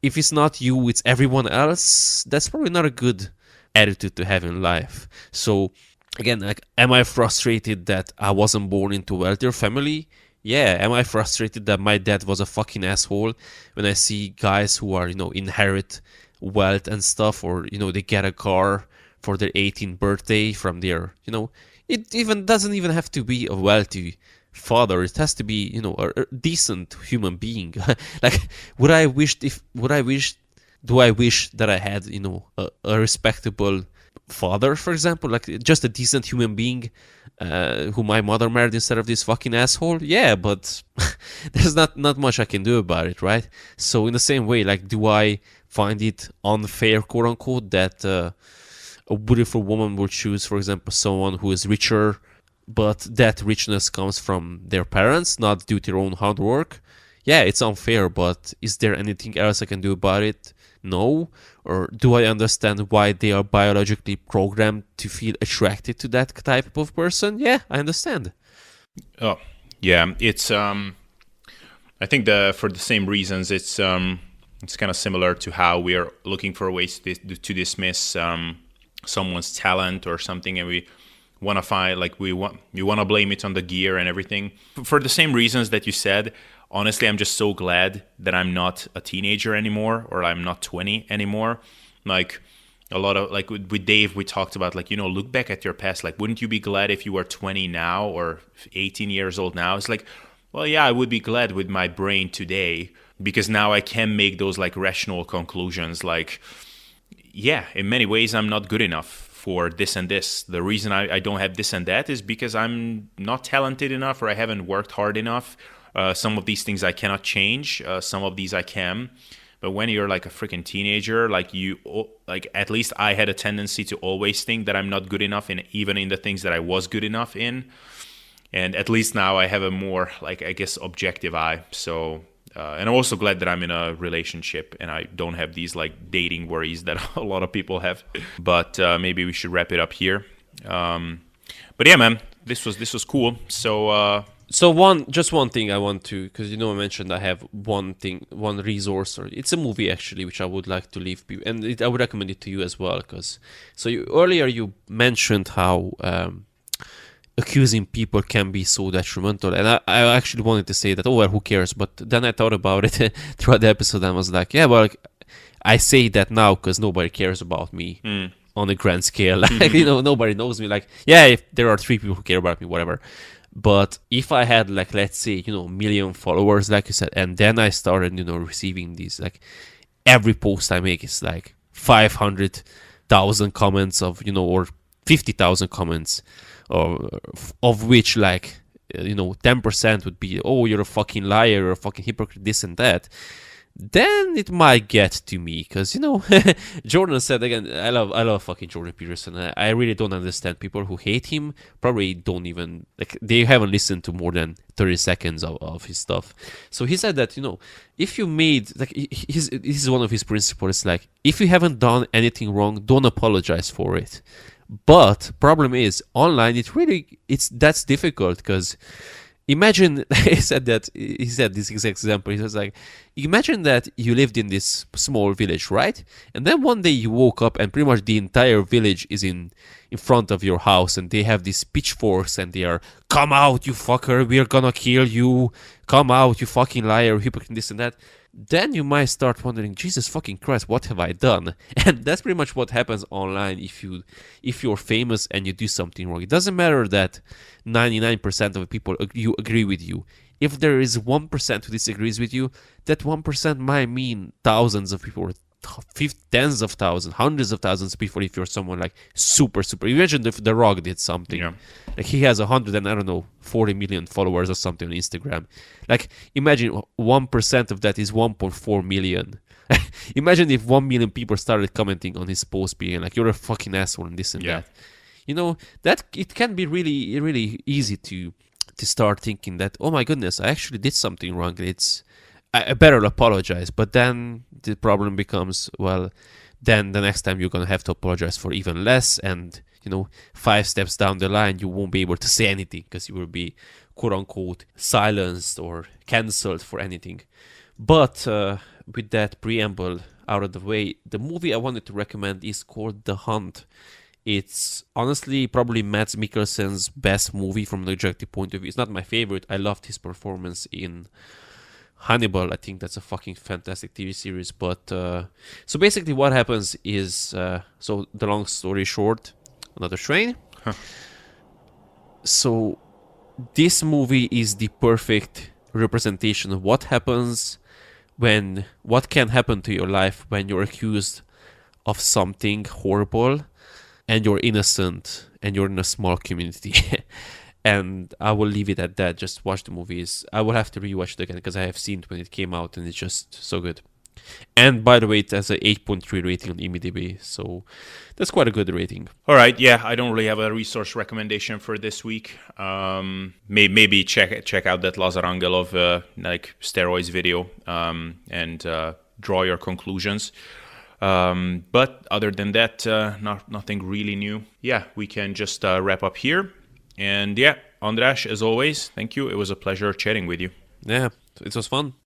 if it's not you, it's everyone else, that's probably not a good attitude to have in life. So again, like, am I frustrated that I wasn't born into a wealthier family? Yeah. Am I frustrated that my dad was a fucking asshole when I see guys who are, inherit wealth and stuff, or, they get a car for their 18th birthday from their, it even doesn't even have to be a wealthy father. It has to be, a decent human being. Like, do I wish that I had, a respectable father, for example, like just a decent human being who my mother married instead of this fucking asshole. Yeah, but there's not much I can do about it, right? So in the same way, like, do I find it unfair, quote unquote, that a beautiful woman will choose, for example, someone who is richer, but that richness comes from their parents, not due to their own hard work? Yeah, it's unfair, but is there anything else I can do about it? No. Or do I understand why they are biologically programmed to feel attracted to that type of person? Yeah, I understand. Oh, yeah. It's I think for the same reasons, it's kind of similar to how we are looking for ways to dismiss someone's talent or something, and we want to find, like, we want to blame it on the gear and everything. For the same reasons that you said, honestly, I'm just so glad that I'm not a teenager anymore, or I'm not 20 anymore. Like, a lot of, like, with Dave, we talked about, like, look back at your past. Like, wouldn't you be glad if you were 20 now or 18 years old now? It's like, well, yeah, I would be glad with my brain today, because now I can make those, like, rational conclusions. Like, yeah, in many ways, I'm not good enough for this and this. The reason I don't have this and that is because I'm not talented enough, or I haven't worked hard enough. Some of these things I cannot change. Some of these I can. But when you're like a freaking teenager, like at least I had a tendency to always think that I'm not good enough even in the things that I was good enough in. And at least now I have a more, like, I guess, objective eye. So, and I'm also glad that I'm in a relationship and I don't have these, like, dating worries that a lot of people have. But maybe we should wrap it up here. But yeah, man, this was cool. So one thing I want to, because I mentioned I have one resource, or it's a movie actually, which I would like to leave people, and I would recommend it to you as well, because earlier you mentioned how accusing people can be so detrimental, and I actually wanted to say that, oh well, who cares? But then I thought about it throughout the episode, and I was like, yeah, well, I say that now because nobody cares about me on a grand scale. Like, nobody knows me. Like, yeah, if there are 3 people who care about me, whatever. But if I had, like, let's say, a million followers, like you said, and then I started, receiving these, like, every post I make is like 500,000 comments or 50,000 comments, of which, like, 10% would be, oh, you're a fucking liar, you're a fucking hypocrite, this and that. Then it might get to me, because Jordan said, again, I love fucking Jordan Peterson. I really don't understand people who hate him. Probably don't even, like, they haven't listened to more than 30 seconds of his stuff. So he said that, if you made, like, this is one of his principles, like, if you haven't done anything wrong, don't apologize for it. But problem is, online, that's difficult, because imagine, he said this exact example. He was like, imagine that you lived in this small village, right? And then one day you woke up and pretty much the entire village is in front of your house, and they have these pitchforks and they are, come out, you fucker, we're gonna kill you. Come out, you fucking liar, hypocrite, this and that. Then you might start wondering, Jesus fucking Christ, what have I done? And that's pretty much what happens online if you're famous and you do something wrong. It doesn't matter that 99% of the people agree with you. If there is 1% who disagrees with you, that 1% might mean thousands of people, tens of thousands, hundreds of thousands of people if you're someone like super. Imagine if The Rock did something. Yeah. Like, he has 40 million followers or something on Instagram. Like, imagine 1% of that is 1.4 million. Imagine if 1 million people started commenting on his post being like, you're a fucking asshole and this and that. That it can be really, really easy to start thinking that, oh my goodness, I actually did something wrong. I better apologize. But then the problem becomes, well, then the next time you're going to have to apologize for even less. And, 5 steps down the line, you won't be able to say anything because you will be, quote unquote, silenced or cancelled for anything. But with that preamble out of the way, the movie I wanted to recommend is called The Hunt. It's honestly probably Mads Mikkelsen's best movie from the objective point of view. It's not my favorite. I loved his performance in Hannibal. I think that's a fucking fantastic TV series. But so basically what happens is, so the long story short, another train. So this movie is the perfect representation of what can happen to your life when you're accused of something horrible. and you're innocent and you're in a small community. And I will leave it at that. Just watch the movies. I will have to rewatch it again because I have seen it when it came out and it's just so good. And by the way, it has a 8.3 rating on IMDb, so that's quite a good rating. All right, yeah, I don't really have a resource recommendation for this week. Maybe check out that Lazar Angelov like steroids video and draw your conclusions. But other than that, nothing really new. Yeah, we can just wrap up here. And yeah, András, as always, thank you. It was a pleasure chatting with you. Yeah, it was fun.